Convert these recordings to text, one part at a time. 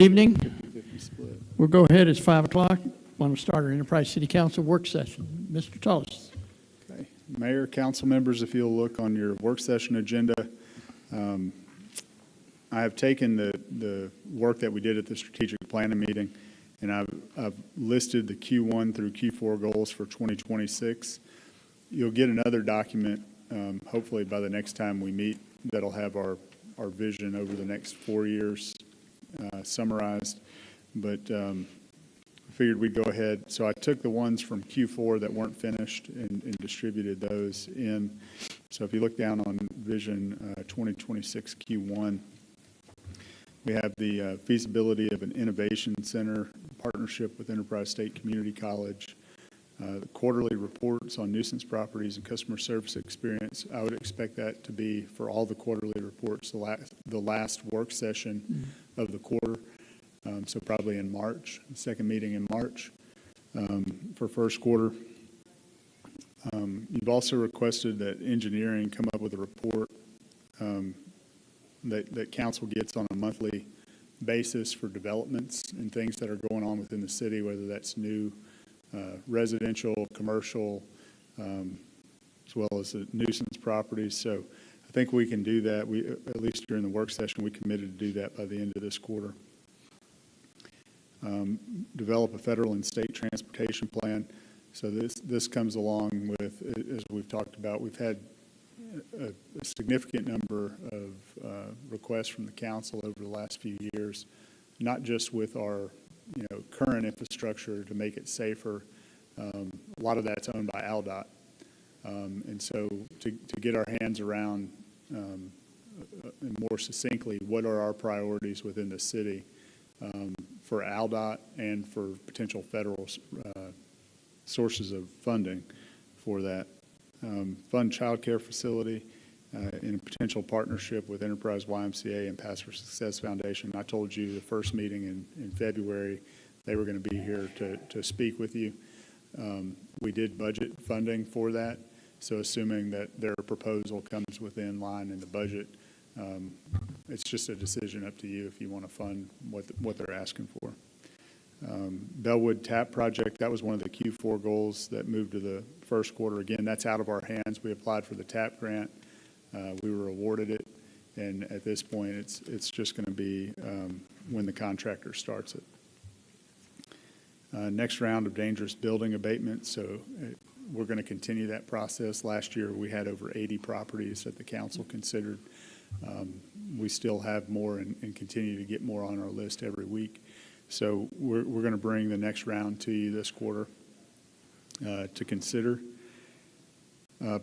Evening. 50-50 split. We'll go ahead. It's 5 o'clock. Want to start our Enterprise City Council work session. Mr. Tullis. Okay. Mayor, council members, if you'll look on your work session agenda, I have taken the work that we did at the strategic planning meeting, and I've listed the Q1 through Q4 goals for 2026. You'll get another document, hopefully by the next time we meet, that'll have our vision over the next 4 years summarized. But I figured we'd go ahead. So I took the ones from Q4 that weren't finished and distributed those in. So if you look down on Vision 2026 Q1, we have the feasibility of an innovation center partnership with Enterprise State Community College, the quarterly reports on nuisance properties and customer service experience. I would expect that to be for all the quarterly reports, the last work session of the quarter. So probably in March, second meeting in March for first quarter. You've also requested that engineering come up with a report that council gets on a monthly basis for developments and things that are going on within the city, whether that's new residential, commercial, as well as the nuisance properties. So I think we can do that. We, at least during the work session, we committed to do that by the end of this quarter. Develop a federal and state transportation plan. So this comes along with, as we've talked about, we've had a significant number of requests from the council over the last few years, not just with our current infrastructure to make it safer. A lot of that's owned by AlDOT. And so to get our hands around and more succinctly, what are our priorities within the city for AlDOT and for potential federal sources of funding for that. Fund child care facility in a potential partnership with Enterprise YMCA and Pass for Success Foundation. I told you the first meeting in February they were going to be here to speak with you. We did budget funding for that, so assuming that their proposal comes within line in the budget, it's just a decision up to you if you want to fund what they're asking for. Bellwood TAP project, that was one of the Q4 goals that moved to the first quarter. Again, that's out of our hands. We applied for the TAP grant. We were awarded it, and at this point, it's just going to be when the contractor starts it. Next round of dangerous building abatement. So we're going to continue that process. Last year, we had over 80 properties that the council considered. We still have more and continue to get more on our list every week. So we're going to bring the next round to you this quarter to consider.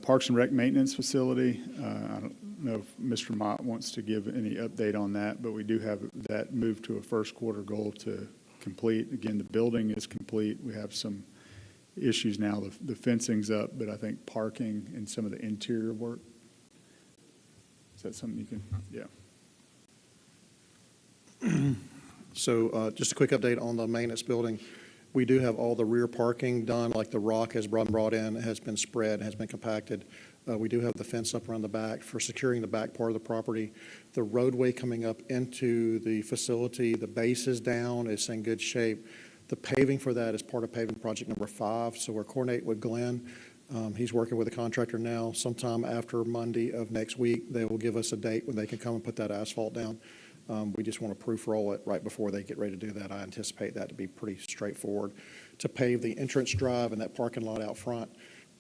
Parks and Rec maintenance facility. I don't know if Mr. Mott wants to give any update on that, but we do have that moved to a first quarter goal to complete. Again, the building is complete. We have some issues now. The fencing's up, but I think parking and some of the interior work. Is that something you can? Yeah. So just a quick update on the maintenance building. We do have all the rear parking done, like the rock has been brought in, has been spread, has been compacted. We do have the fence up around the back for securing the back part of the property. The roadway coming up into the facility, the base is down, it's in good shape. The paving for that is part of paving project number 5. So we're coordinating with Glenn. He's working with a contractor now. Sometime after Monday of next week, they will give us a date when they can come and put that asphalt down. We just want to proof roll it right before they get ready to do that. I anticipate that to be pretty straightforward. To pave the entrance drive and that parking lot out front,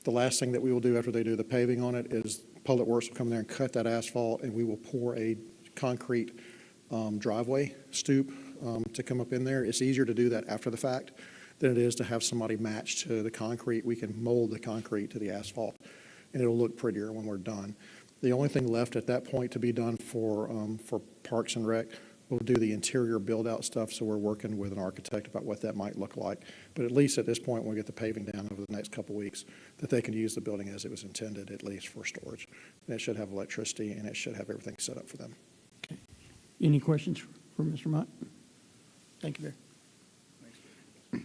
the last thing that we will do after they do the paving on it is Public Works will come there and cut that asphalt, and we will pour a concrete driveway stoop to come up in there. It's easier to do that after the fact than it is to have somebody match to the concrete. We can mold the concrete to the asphalt, and it'll look prettier when we're done. The only thing left at that point to be done for Parks and Rec, we'll do the interior build-out stuff, so we're working with an architect about what that might look like. But at least at this point, when we get the paving down over the next couple of weeks, that they can use the building as it was intended, at least for storage. And it should have electricity, and it should have everything set up for them. Okay. Any questions for Mr. Mott? Thank you, Barry.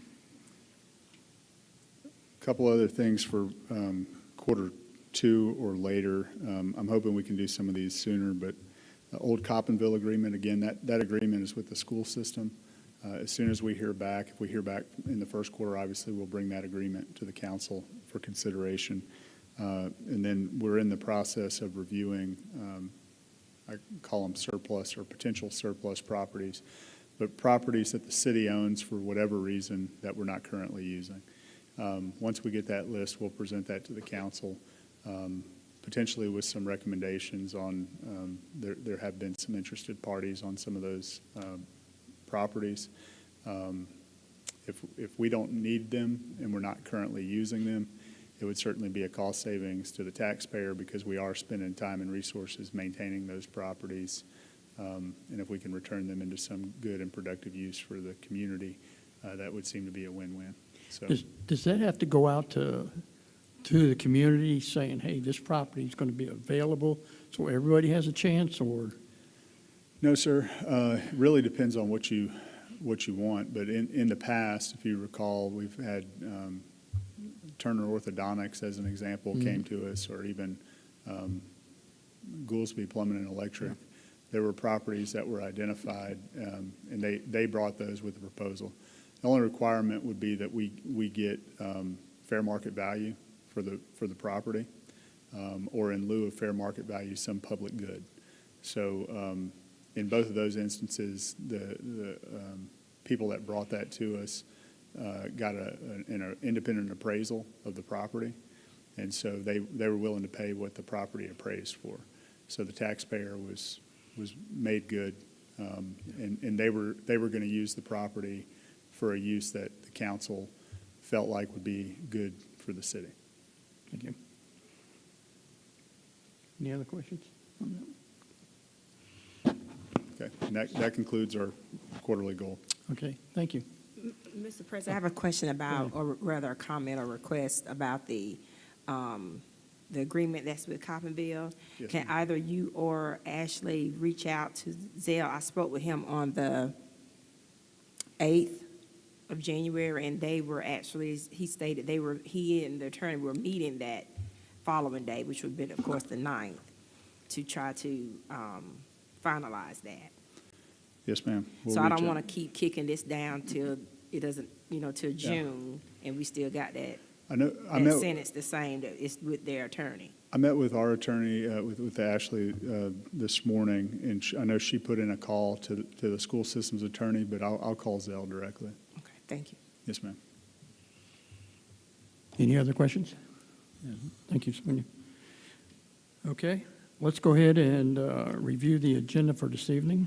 A couple other things for quarter 2 or later. I'm hoping we can do some of these sooner, but the old Coppinville agreement, again, that agreement is with the school system. As soon as we hear back, if we hear back in the first quarter, obviously, we'll bring that agreement to the council for consideration. And then we're in the process of reviewing, I call them surplus or potential surplus properties, but properties that the city owns for whatever reason that we're not currently using. Once we get that list, we'll present that to the council, potentially with some recommendations on, there have been some interested parties on some of those properties. If we don't need them and we're not currently using them, it would certainly be a cost savings to the taxpayer because we are spending time and resources maintaining those properties. And if we can return them into some good and productive use for the community, that would seem to be a win-win. So, Does that have to go out to the community saying, hey, this property is going to be available so everybody has a chance, or? no, sir. It really depends on what you want. But in the past, if you recall, we've had Turner Orthodontics, as an example, came to us, or even Goolsby Plumbing and Electric. Yeah. There were properties that were identified, and they brought those with the proposal. The only requirement would be that we get fair market value for the property, or in lieu of fair market value, some public good. So in both of those instances, the people that brought that to us got an independent appraisal of the property, and so they were willing to pay what the property appraised for. So the taxpayer was made good, and they were going to use the property for a use that the council felt like would be good for the city. Thank you. Any other questions on that? Okay, and that concludes our quarterly goal. Okay, thank you. Mr. President, I have a question about, or rather a comment or request about the agreement that's with Coppinville. Yes, Can ma'am. either you or Ashley reach out to Zell? I spoke with him on the 8th of January, and they were actually, he stated he and the attorney were meeting that following day, which would have been, of course, the 9th, to try to finalize that. Yes, ma'am. We'll So I reach don't out. want to keep kicking this down till it doesn't, till June, and we still got that sentence the same, that it's with their attorney. I met with our attorney, with Ashley this morning, and I know she put in a call to the school system's attorney, but I'll call Zell directly. Okay, thank you. Yes, ma'am. Any other questions? Thank you, Sonia. Okay, let's go ahead and review the agenda for this evening.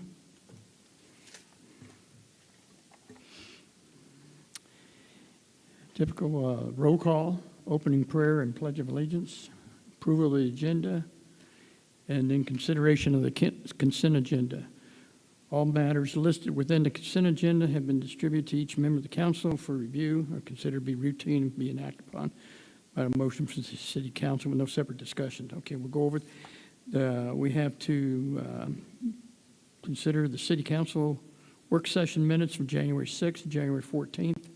Typical roll call, opening prayer and pledge of allegiance, approval of the agenda, and then consideration of the consent agenda. All matters listed within the consent agenda have been distributed to each member of the council for review or considered to be routine and be enacted upon by a motion from the city council with no separate discussion. Okay, we'll go over it. We have to consider the city council work session minutes from January 6th and January 14th.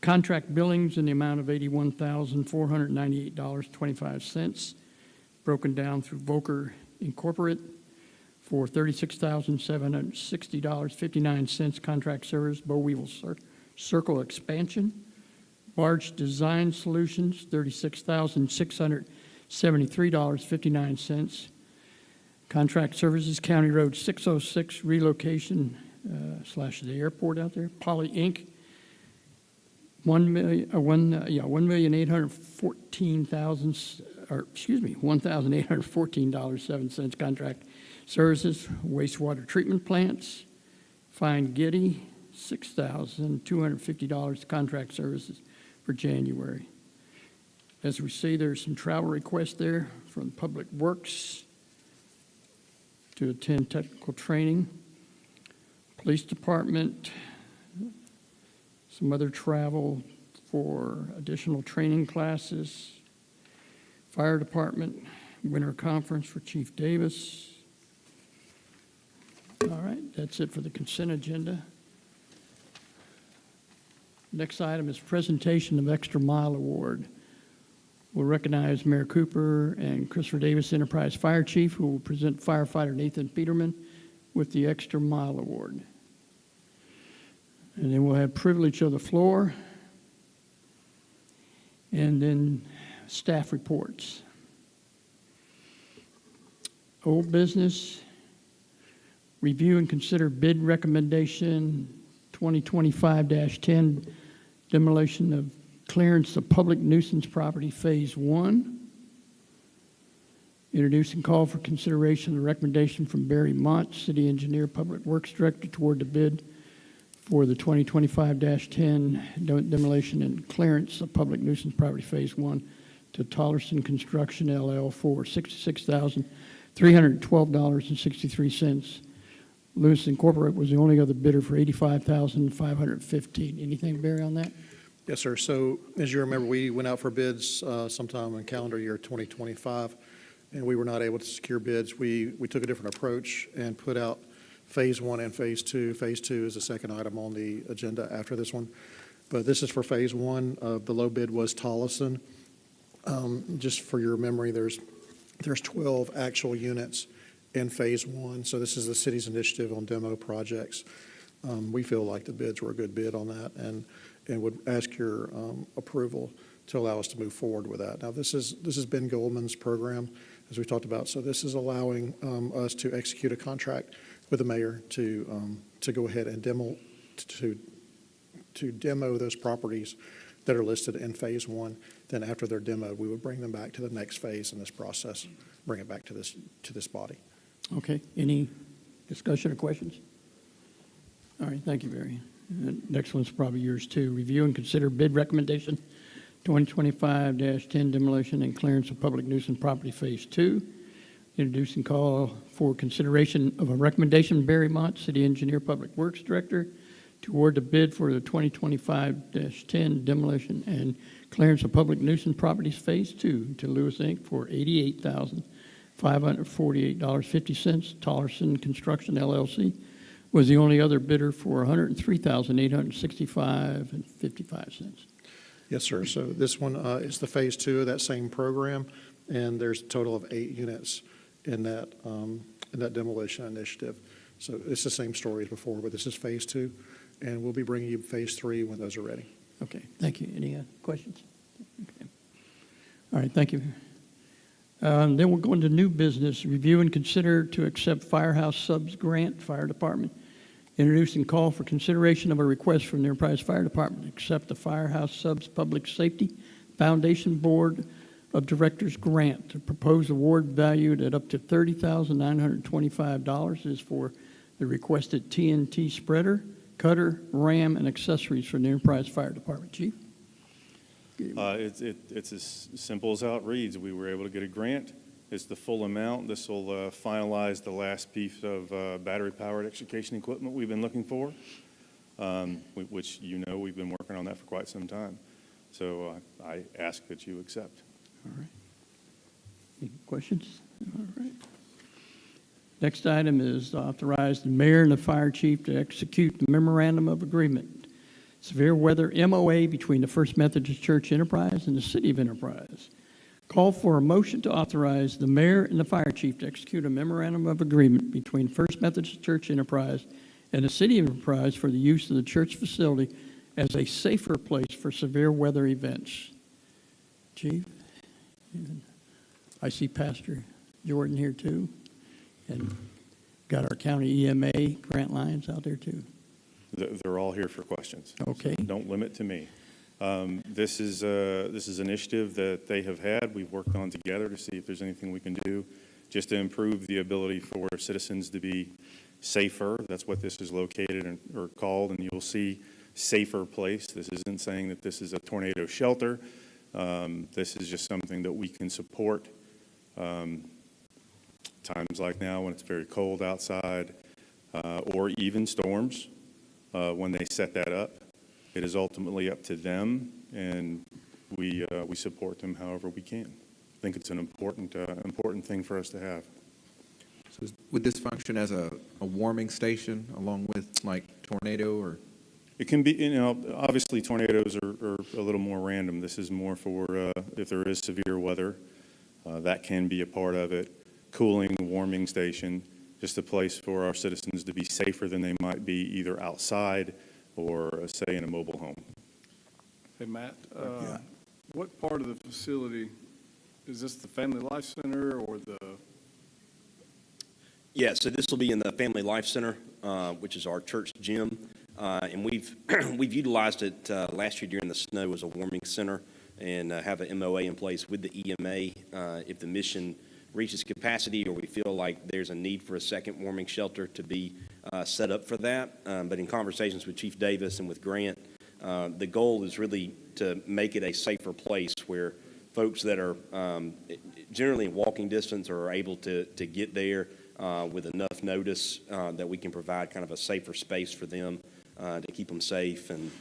Contract billings in the amount of $81,498.25, broken down through Volker Incorporated for $36,760.59. Contract service, Bow Weevil Circle expansion. Barge Design Solutions, $36,673.59. Contract services, County Road 606 relocation / the airport out there. Poly Inc., $1,814,7 contract services, wastewater treatment plants. Fine Getty, $6,250 contract services for January. As we see, there's some travel requests there from Public Works to attend technical training. Police Department, some other travel for additional training classes. Fire Department, winter conference for Chief Davis. All right, that's it for the consent agenda. Next item is presentation of Extra Mile Award. We'll recognize Mayor Cooper and Christopher Davis, Enterprise Fire Chief, who will present firefighter Nathan Peterman with the Extra Mile Award. And then we'll have privilege of the floor. And then staff reports. Old business, review and consider bid recommendation 2025-10, demolition of clearance of public nuisance property, Phase 1. Introduce and call for consideration of the recommendation from Barry Mott, City Engineer, Public Works Director, toward the bid for the 2025-10 demolition and clearance of public nuisance property, Phase 1, to Tollerson Construction, LL, for $66,312.63. Lewis Incorporated was the only other bidder for $85,515. Anything, Barry, on that? Yes, sir. So as you remember, we went out for bids sometime in calendar year 2025, and we were not able to secure bids. We took a different approach and put out Phase 1 and Phase 2. Phase 2 is the second item on the agenda after this one. But this is for Phase 1. The low bid was Tolleson. Just for your memory, there's 12 actual units in Phase 1. So this is the city's initiative on demo projects. We feel like the bids were a good bid on that and would ask your approval to allow us to move forward with that. Now, this is Ben Goldman's program, as we talked about. So this is allowing us to execute a contract with the mayor to go ahead and demo those properties that are listed in Phase 1. Then after they're demoed, we would bring them back to the next phase in this process, bring it back to this body. Okay. Any discussion or questions? All right. Thank you, Barry. Next one's probably yours too. Review and consider bid recommendation 2025-10 demolition and clearance of public nuisance property, Phase 2. Introduce and call for consideration of a recommendation, Barry Mott, City Engineer, Public Works Director, to award the bid for the 2025-10 demolition and clearance of public nuisance properties, Phase 2, to Lewis Inc. for $88,548.50. Tollerson Construction, LLC, was the only other bidder for $103,865.55. Yes, sir. So this one is the Phase 2 of that same program, and there's a total of 8 units in that demolition initiative. So it's the same story as before, but this is Phase 2, and we'll be bringing you Phase 3 when those are ready. Okay, thank you. Any questions? Okay. All right, thank you. Then we'll go into new business. Review and consider to accept Firehouse Subs Grant, Fire Department. Introduce and call for consideration of a request from the Enterprise Fire Department to accept the Firehouse Subs Public Safety Foundation Board of Directors grant. The proposed award valued at up to $30,925 is for the requested TNT spreader, cutter, ram, and accessories for the Enterprise Fire Department. Chief? It's as simple as how it reads. We were able to get a grant. It's the full amount. This will finalize the last piece of battery-powered extrication equipment we've been looking for, which we've been working on that for quite some time. So I ask that you accept. All right. Any questions? All right. Next item is authorize the mayor and the fire chief to execute the memorandum of agreement, severe weather MOA between the First Methodist Church Enterprise and the City of Enterprise. Call for a motion to authorize the mayor and the fire chief to execute a memorandum of agreement between First Methodist Church Enterprise and the City of Enterprise for the use of the church facility as a safer place for severe weather events. Chief? I see Pastor Jordan here too, and got our county EMA grant lines out there too. They're all here for questions. Okay. So don't limit to me. This is an initiative that they have had. We've worked on together to see if there's anything we can do just to improve the ability for citizens to be safer. That's what this is located or called, and you'll see safer place. This isn't saying that this is a tornado shelter. This is just something that we can support. Times like now when it's very cold outside, or even storms, when they set that up, it is ultimately up to them, and we support them however we can. I think it's an important thing for us to have. So would this function as a warming station along with like tornado or? It can be, obviously tornadoes are a little more random. This is more for if there is severe weather, that can be a part of it. Cooling, warming station, just a place for our citizens to be safer than they might be either outside or stay in a mobile home. Hey, Matt, what part of the facility, is this the Family Life Center or the, Yeah, so this will be in the Family Life Center, which is our church gym. And we've utilized it last year during the snow as a warming center and have an MOA in place with the EMA. If the mission reaches capacity or we feel like there's a need for a second warming shelter to be set up for that. But in conversations with Chief Davis and with Grant, the goal is really to make it a safer place where folks that are generally in walking distance or are able to get there with enough notice that we can provide kind of a safer space for them to keep them safe and,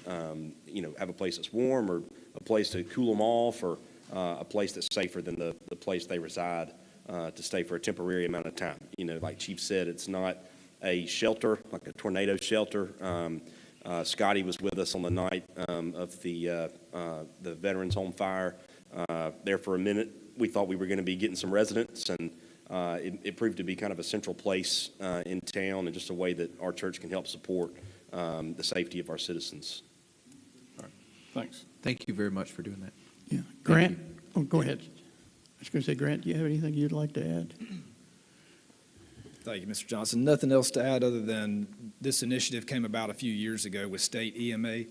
have a place that's warm or a place to cool them off or a place that's safer than the place they reside to stay for a temporary amount of time. Like Chief said, it's not a shelter, like a tornado shelter. Scotty was with us on the night of the Veterans Home fire. There for a minute, we thought we were going to be getting some residents, and it proved to be kind of a central place in town and just a way that our church can help support the safety of our citizens. thanks. Thank you very much for doing that. Yeah. Grant? Oh, go ahead. I was going to say, Grant, do you have anything you'd like to add? Thank you, Mr. Johnson. Nothing else to add other than this initiative came about a few years ago with state EMA.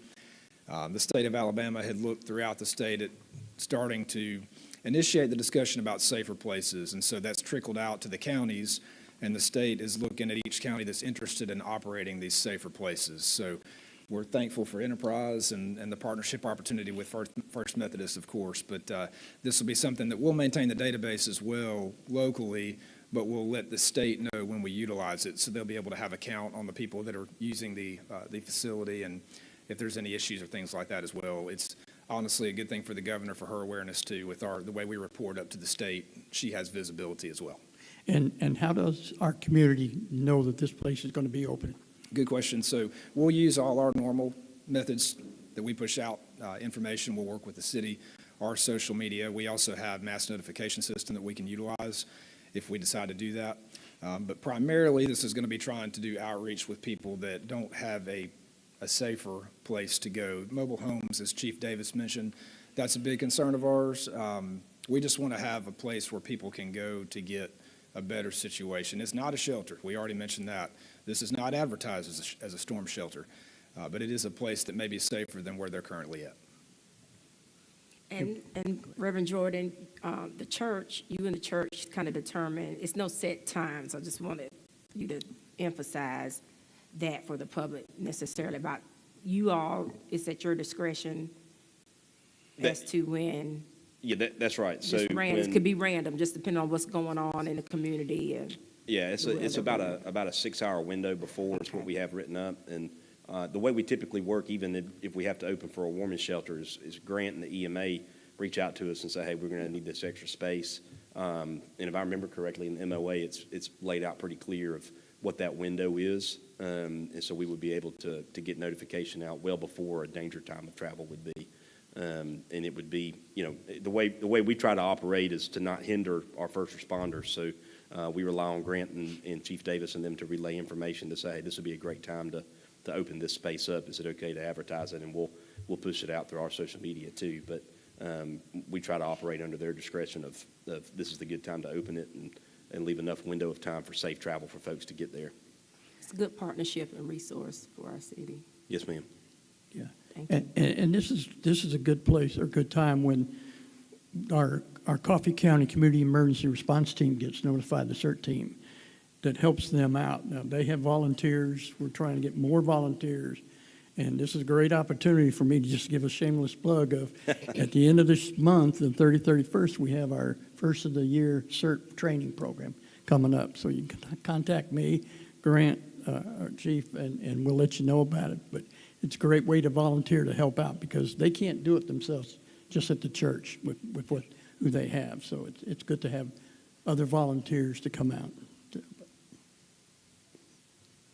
The state of Alabama had looked throughout the state at starting to initiate the discussion about safer places, and so that's trickled out to the counties, and the state is looking at each county that's interested in operating these safer places. So we're thankful for Enterprise and the partnership opportunity with First Methodist, of course, but this will be something that we'll maintain the database as well locally, but we'll let the state know when we utilize it, so they'll be able to have a count on the people that are using the facility, and if there's any issues or things like that as well. It's honestly a good thing for the governor, for her awareness too, with the way we report up to the state. She has visibility as well. And how does our community know that this place is going to be open? Good question. So we'll use all our normal methods that we push out information. We'll work with the city, our social media. We also have mass notification system that we can utilize if we decide to do that. But primarily, this is going to be trying to do outreach with people that don't have a safer place to go. Mobile homes, as Chief Davis mentioned, that's a big concern of ours. We just want to have a place where people can go to get a better situation. It's not a shelter. We already mentioned that. This is not advertised as a storm shelter, but it is a place that may be safer than where they're currently at. And Reverend Jordan, the church, you and the church kind of determine, it's no set times. I just wanted you to emphasize that for the public necessarily about you all, it's at your discretion as to when. Yeah, that's right. So Just random, it could be random, just depending on what's going on in the community. Yeah, it's about a 6-hour window before is what we have written up. And the way we typically work, even if we have to open for a warming shelter, is Grant and the EMA reach out to us and say, hey, we're going to need this extra space. And if I remember correctly, in the MOA, it's laid out pretty clear of what that window is. And so we would be able to get notification out well before a danger time of travel would be. And it would be, the way we try to operate is to not hinder our first responders. So we rely on Grant and Chief Davis and them to relay information to say, hey, this would be a great time to open this space up. Is it okay to advertise it? And we'll push it out through our social media too. But we try to operate under their discretion of this is the good time to open it and leave enough window of time for safe travel for folks to get there. It's a good partnership and resource for our city. Yes, ma'am. Yeah. Thank you. And this is a good place or good time when our Coffee County Community Emergency Response Team gets notified, the CERT team, that helps them out. Now, they have volunteers. We're trying to get more volunteers. And this is a great opportunity for me to just give a shameless plug of, at the end of this month, the 31st, we have our first of the year CERT training program coming up. So you can contact me, Grant, our chief, and we'll let you know about it. But it's a great way to volunteer to help out because they can't do it themselves just at the church with who they have. So it's good to have other volunteers to come out.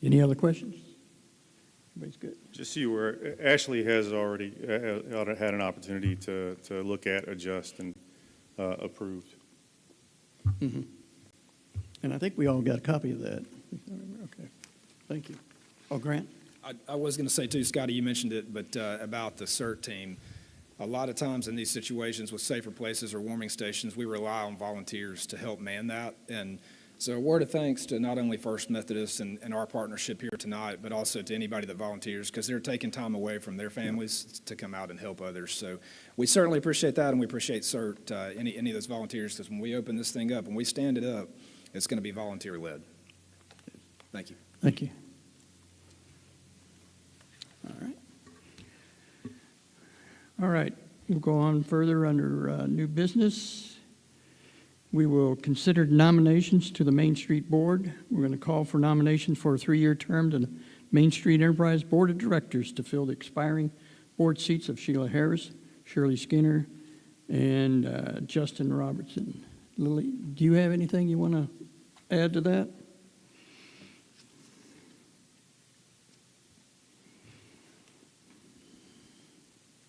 Any other questions? Everybody's good? Just so you were, Ashley has already had an opportunity to look at, adjust, and approved. Mm-hmm. And I think we all got a copy of that. Okay, thank you. Oh, Grant? I was going to say too, Scotty, you mentioned it, but about the CERT team. A lot of times in these situations with safer places or warming stations, we rely on volunteers to help man that. And so a word of thanks to not only First Methodist and our partnership here tonight, but also to anybody that volunteers, because they're taking time away from their families to come out and help others. So we certainly appreciate that, and we appreciate CERT, any of those volunteers, because when we open this thing up, when we stand it up, it's going to be volunteer-led. Thank you. Thank you. All right, we'll go on further under new business. We will consider nominations to the Main Street Board. We're going to call for nominations for a 3-year term to the Main Street Enterprise Board of Directors to fill the expiring board seats of Sheila Harris, Shirley Skinner, and Justin Robertson. Lily, do you have anything you want to add to that?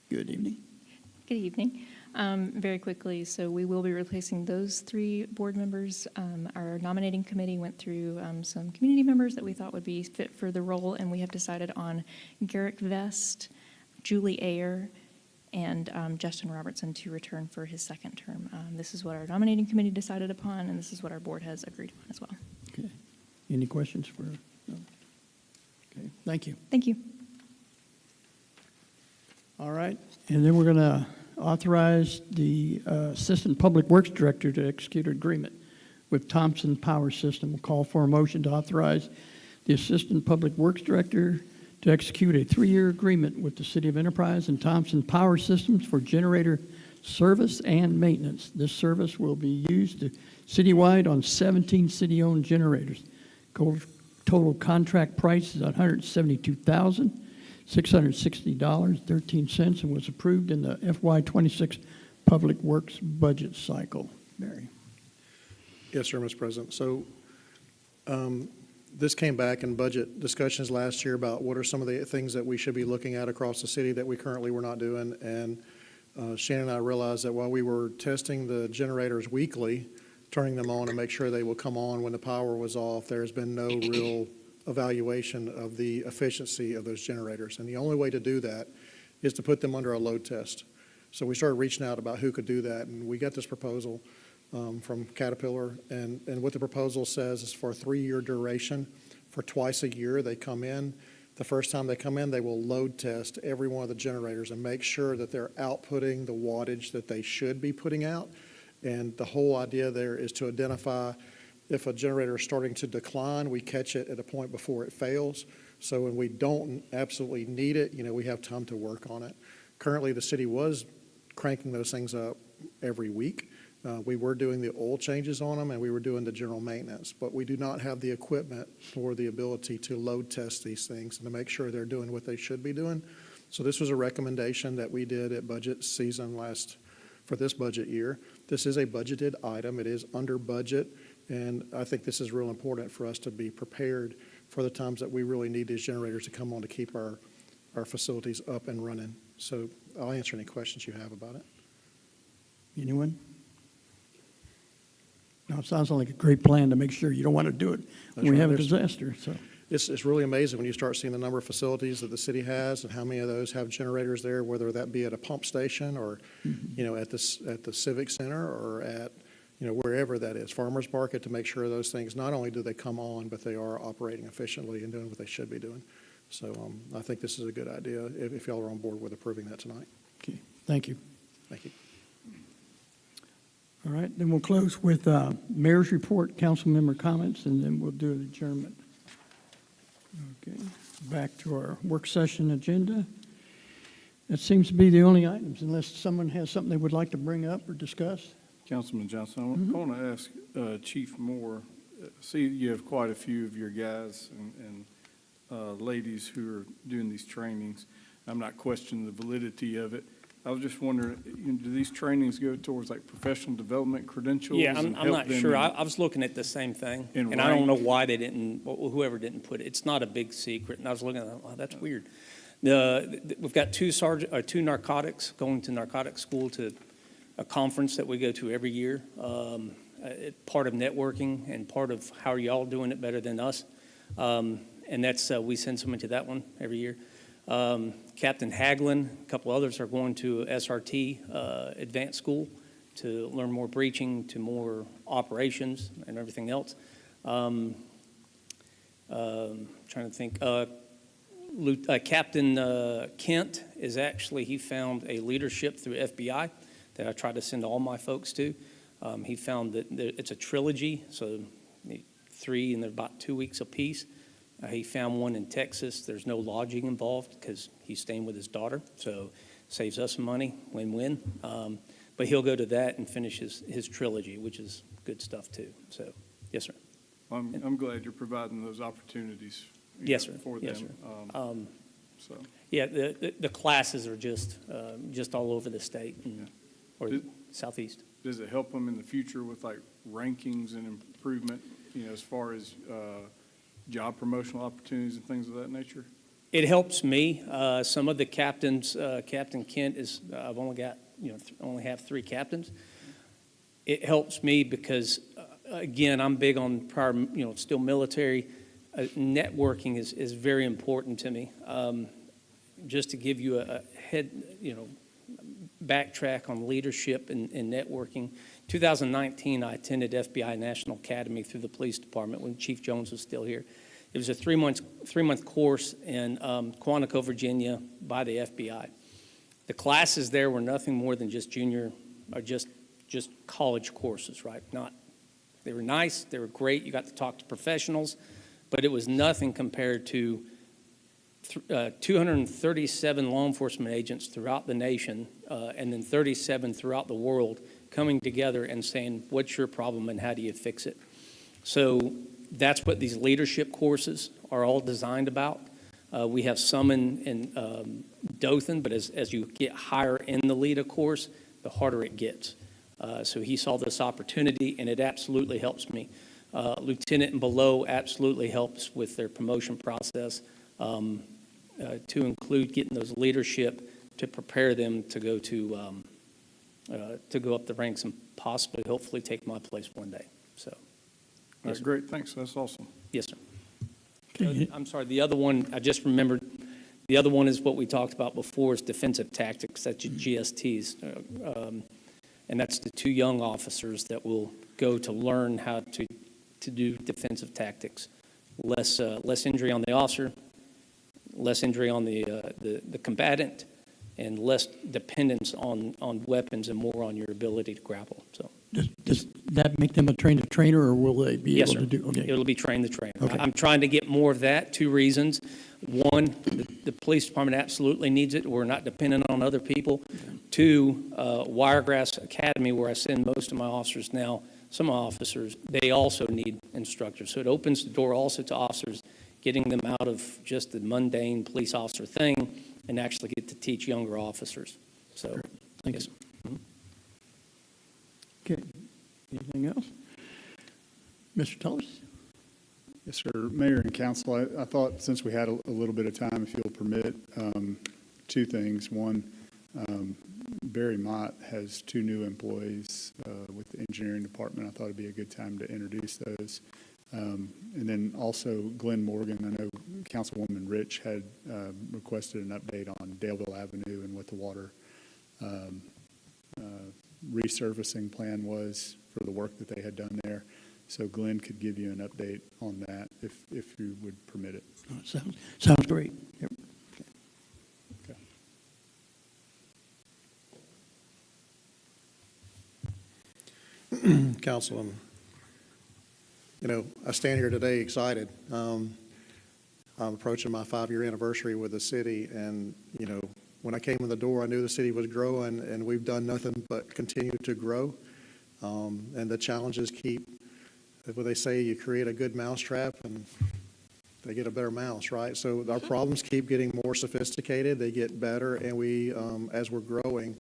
Good evening. Good evening. Very quickly, so we will be replacing those 3 board members. Our nominating committee went through some community members that we thought would be fit for the role, and we have decided on Garrick Vest, Julie Ayer, and Justin Robertson to return for his second term. This is what our nominating committee decided upon, and this is what our board has agreed on as well. Okay. Any questions for? No. Okay. Thank you. Thank you. All right, and then we're going to authorize the Assistant Public Works Director to execute an agreement with Thompson Power System. We'll call for a motion to authorize the Assistant Public Works Director to execute a 3-year agreement with the City of Enterprise and Thompson Power Systems for generator service and maintenance. This service will be used citywide on 17 city-owned generators. Total contract price is $172,660.13 and was approved in the FY26 Public Works budget cycle. Barry. Yes, sir, Mr. President. So this came back in budget discussions last year about what are some of the things that we should be looking at across the city that we currently were not doing. And Shannon and I realized that while we were testing the generators weekly, turning them on to make sure they will come on when the power was off, there has been no real evaluation of the efficiency of those generators. And the only way to do that is to put them under a load test. So we started reaching out about who could do that, and we got this proposal from Caterpillar. And what the proposal says is for a 3-year duration, for twice a year they come in. The first time they come in, they will load test every one of the generators and make sure that they're outputting the wattage that they should be putting out. And the whole idea there is to identify if a generator is starting to decline, we catch it at a point before it fails. So when we don't absolutely need it, we have time to work on it. Currently, the city was cranking those things up every week. We were doing the oil changes on them, and we were doing the general maintenance. But we do not have the equipment or the ability to load test these things and to make sure they're doing what they should be doing. So this was a recommendation that we did at budget season for this budget year. This is a budgeted item. It is under budget. And I think this is real important for us to be prepared for the times that we really need these generators to come on to keep our facilities up and running. So I'll answer any questions you have about it. Anyone? No, it sounds like a great plan to make sure you don't want to do it when we have a disaster. So It's really amazing when you start seeing the number of facilities that the city has and how many of those have generators there, whether that be at a pump station or, at the Civic Center or at wherever that is, farmers market, to make sure those things, not only do they come on, but they are operating efficiently and doing what they should be doing. So I think this is a good idea if y'all are on board with approving that tonight. okay, thank you. Thank you. All right, then we'll close with mayor's report, council member comments, and then we'll do an adjournment. Okay, back to our work session agenda. That seems to be the only items, unless someone has something they would like to bring up or discuss. Councilman Johnson, I want to ask Chief Moore, see, you have quite a few of your guys and ladies who are doing these trainings. I'm not questioning the validity of it. I was just wondering, do these trainings go towards like professional development credentials? Yeah, and I'm help not them sure. in- I was looking at the same thing, In and I don't know rank? why they didn't, whoever didn't put it. It's not a big secret, and I was looking at it, oh, that's weird. We've got two narcotics, going to narcotics school to a conference that we go to every year. Part of networking and part of how are y'all doing it better than us. And that's, we send someone to that one every year. Captain Haglin, a couple others are going to SRT advanced school to learn more breaching, to more operations and everything else. Trying to think. Captain Kent is actually, he found a leadership through FBI that I try to send all my folks to. He found that it's a trilogy, so 3 and they're about 2 weeks apiece. He found one in Texas. There's no lodging involved because he's staying with his daughter, so saves us some money, win-win. But he'll go to that and finish his trilogy, which is good stuff too. So, yes, sir. I'm glad you're providing those opportunities. Yes, sir. For Yes, them. sir. So, Yeah, the classes are just all over the state or southeast. does it help them in the future with like rankings and improvement, as far as job promotional opportunities and things of that nature? It helps me. Some of the captains, Captain Kent is, I've only got, only have 3 captains. It helps me because, again, I'm big on prior, still military. Networking is very important to me. Just to give you a head, backtrack on leadership and networking. 2019, I attended FBI National Academy through the police department when Chief Jones was still here. It was a 3-month course in Quantico, Virginia, by the FBI. The classes there were nothing more than just junior or just college courses, right? They were nice, they were great. You got to talk to professionals, but it was nothing compared to 237 law enforcement agents throughout the nation, and then 37 throughout the world coming together and saying, what's your problem and how do you fix it? So that's what these leadership courses are all designed about. We have some in Dothan, but as you get higher in the LEADA course, the harder it gets. So he saw this opportunity, and it absolutely helps me. Lieutenant and below absolutely helps with their promotion process, to include getting those leadership to prepare them to go up the ranks and possibly, hopefully, take my place one day. So, All right, great, thanks, that's awesome. yes, sir. Okay. I'm sorry, the other one, I just remembered, the other one is what we talked about before, is defensive tactics, that's your GSTs. And that's the 2 young officers that will go to learn how to do defensive tactics. Less injury on the officer, less injury on the combatant, and less dependence on weapons and more on your ability to grapple. So, Does that make them a trained trainer, or will they be yes, able sir. to do? Okay. It'll be train the trainer. Okay. I'm trying to get more of that. 2 reasons. One, the police department absolutely needs it. We're not dependent on other people. 2, Wiregrass Academy, where I send most of my officers now, some officers, they also need instructors. So it opens the door also to officers, getting them out of just the mundane police officer thing and actually get to teach younger officers. So, Thank yes. you. Okay. Anything else? Mr. Tullis? Yes, sir. Mayor and council, I thought since we had a little bit of time, if you'll permit, 2 things. One, Barry Mott has 2 new employees with the engineering department. I thought it'd be a good time to introduce those. And then also Glenn Morgan, I know Councilwoman Rich had requested an update on Daleville Avenue and what the water resurfacing plan was for the work that they had done there. So Glenn could give you an update on that if you would permit it. Sounds great. Yep. Okay. Councilman, I stand here today excited. I'm approaching my 5-year anniversary with the city, and, when I came in the door, I knew the city was growing, and we've done nothing but continue to grow. And the challenges keep, what they say, you create a good mousetrap, and they get a better mouse, right? So our problems keep getting more sophisticated, they get better, and we, as we're growing,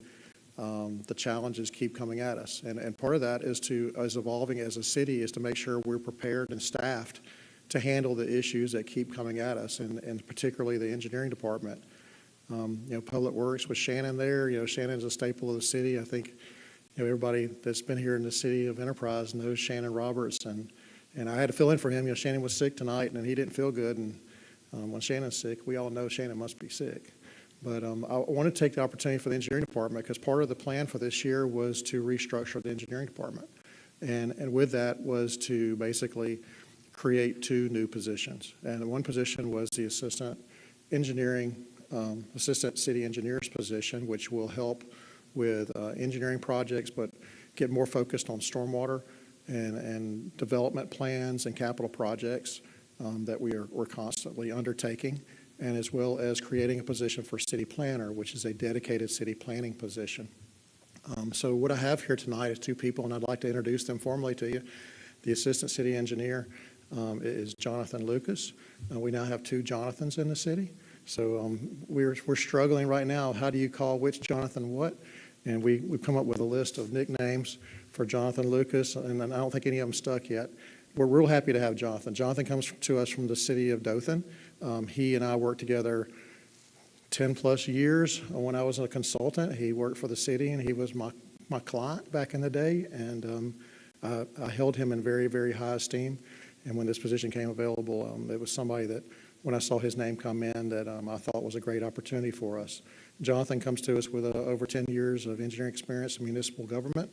the challenges keep coming at us. And part of that is evolving as a city is to make sure we're prepared and staffed to handle the issues that keep coming at us, and particularly the engineering department. Public Works with Shannon there, Shannon's a staple of the city. I think, everybody that's been here in the city of Enterprise knows Shannon Roberts, and I had to fill in for him. Shannon was sick tonight, and he didn't feel good, and When Shannon's sick, we all know Shannon must be sick. But I want to take the opportunity for the engineering department, because part of the plan for this year was to restructure the engineering department. And with that was to basically create 2 new positions. And one position was the assistant city engineer's position, which will help with engineering projects, but get more focused on stormwater and development plans and capital projects that we're constantly undertaking, and as well as creating a position for city planner, which is a dedicated city planning position. So what I have here tonight is 2 people, and I'd like to introduce them formally to you. The assistant city engineer is Jonathan Lucas. We now have 2 Jonathans in the city. So we're struggling right now. How do you call which Jonathan what? And we've come up with a list of nicknames for Jonathan Lucas, and I don't think any of them stuck yet. We're real happy to have Jonathan. Jonathan comes to us from the city of Dothan. He and I worked together 10-plus years. When I was a consultant, he worked for the city, and he was my client back in the day, and I held him in very, very high esteem. And when this position came available, it was somebody that, when I saw his name come in, that I thought was a great opportunity for us. Jonathan comes to us with over 10 years of engineering experience in municipal government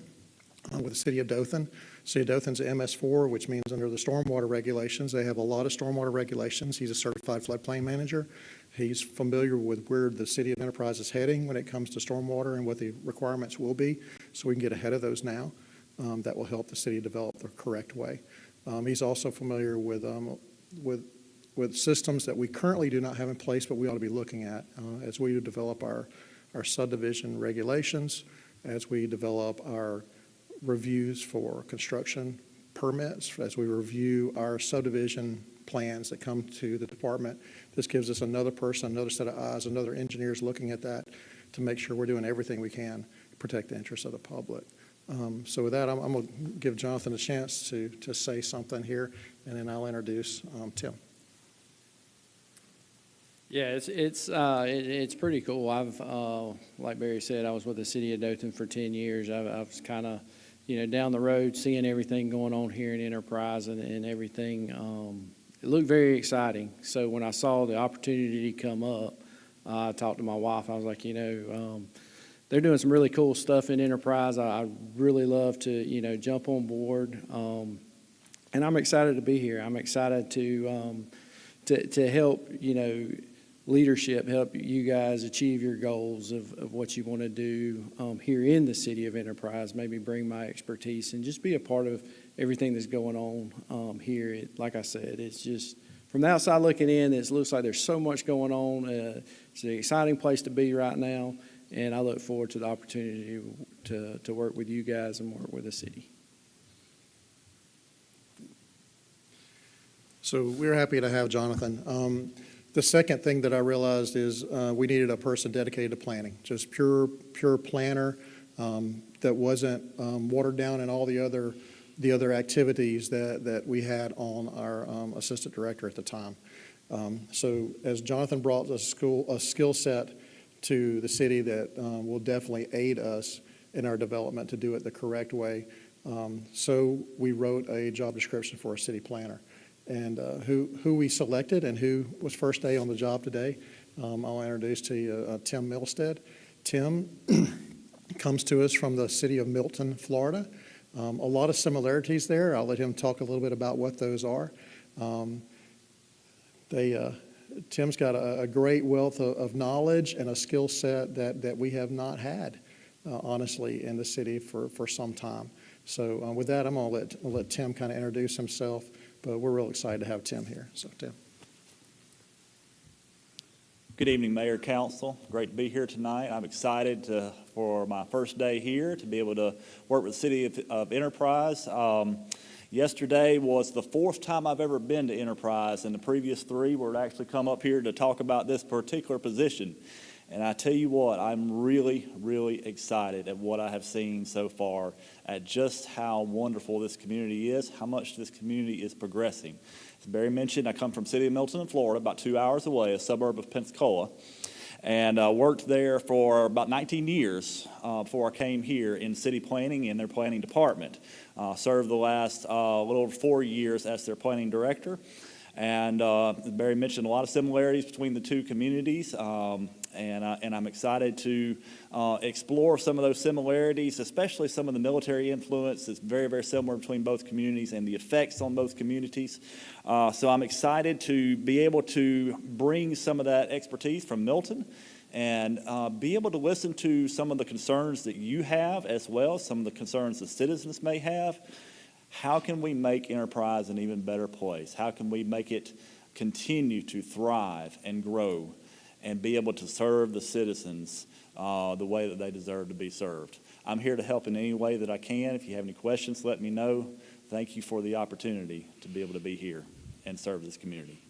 with the city of Dothan. City of Dothan's MS4, which means under the stormwater regulations. They have a lot of stormwater regulations. He's a certified floodplain manager. He's familiar with where the city of Enterprise is heading when it comes to stormwater and what the requirements will be, so we can get ahead of those now. That will help the city develop the correct way. He's also familiar with systems that we currently do not have in place, but we ought to be looking at as we develop our subdivision regulations, as we develop our reviews for construction permits, as we review our subdivision plans that come to the department. This gives us another person, another set of eyes, another engineers looking at that to make sure we're doing everything we can to protect the interests of the public. So with that, I'm going to give Jonathan a chance to say something here, and then I'll introduce Tim. Yeah, it's pretty cool. I've like Barry said, I was with the city of Dothan for 10 years. I was kind of, down the road, seeing everything going on here in Enterprise and everything. It looked very exciting. So when I saw the opportunity come up, I talked to my wife. I was like, they're doing some really cool stuff in Enterprise. I really love to, jump on board. And I'm excited to be here. I'm excited to help, leadership, help you guys achieve your goals of what you want to do here in the city of Enterprise, maybe bring my expertise and just be a part of everything that's going on here. Like I said, it's just, from the outside looking in, it looks like there's so much going on. It's an exciting place to be right now, and I look forward to the opportunity to work with you guys and work with the city. So we're happy to have Jonathan. The second thing that I realized is we needed a person dedicated to planning, just pure planner that wasn't watered down in all the other activities that we had on our assistant director at the time. So as Jonathan brought a skill set to the city that will definitely aid us in our development to do it the correct way, so we wrote a job description for a city planner. And who we selected and who was first day on the job today, I'll introduce to you Tim Milstead. Tim comes to us from the city of Milton, Florida. A lot of similarities there. I'll let him talk a little bit about what those are. Tim's got a great wealth of knowledge and a skill set that we have not had, honestly, in the city for some time. So with that, I'm going to let Tim kind of introduce himself. But we're real excited to have Tim here. So, Tim. Good evening, Mayor, Council. Great to be here tonight. I'm excited for my first day here to be able to work with the City of Enterprise. Yesterday was the 4th time I've ever been to Enterprise, and the previous 3 were to actually come up here to talk about this particular position. And I tell you what, I'm really, really excited at what I have seen so far, at just how wonderful this community is, how much this community is progressing. As Barry mentioned, I come from City of Milton, Florida, about 2 hours away, a suburb of Pensacola, and worked there for about 19 years before I came here in city planning in their planning department. Served the last little over 4 years as their planning director. And Barry mentioned a lot of similarities between the two communities, and I'm excited to explore some of those similarities, especially some of the military influence that's very, very similar between both communities and the effects on both communities. So I'm excited to be able to bring some of that expertise from Milton and be able to listen to some of the concerns that you have as well, some of the concerns the citizens may have. How can we make Enterprise an even better place? How can we make it continue to thrive and grow and be able to serve the citizens the way that they deserve to be served? I'm here to help in any way that I can. If you have any questions, let me know. Thank you for the opportunity to be able to be here and serve this community.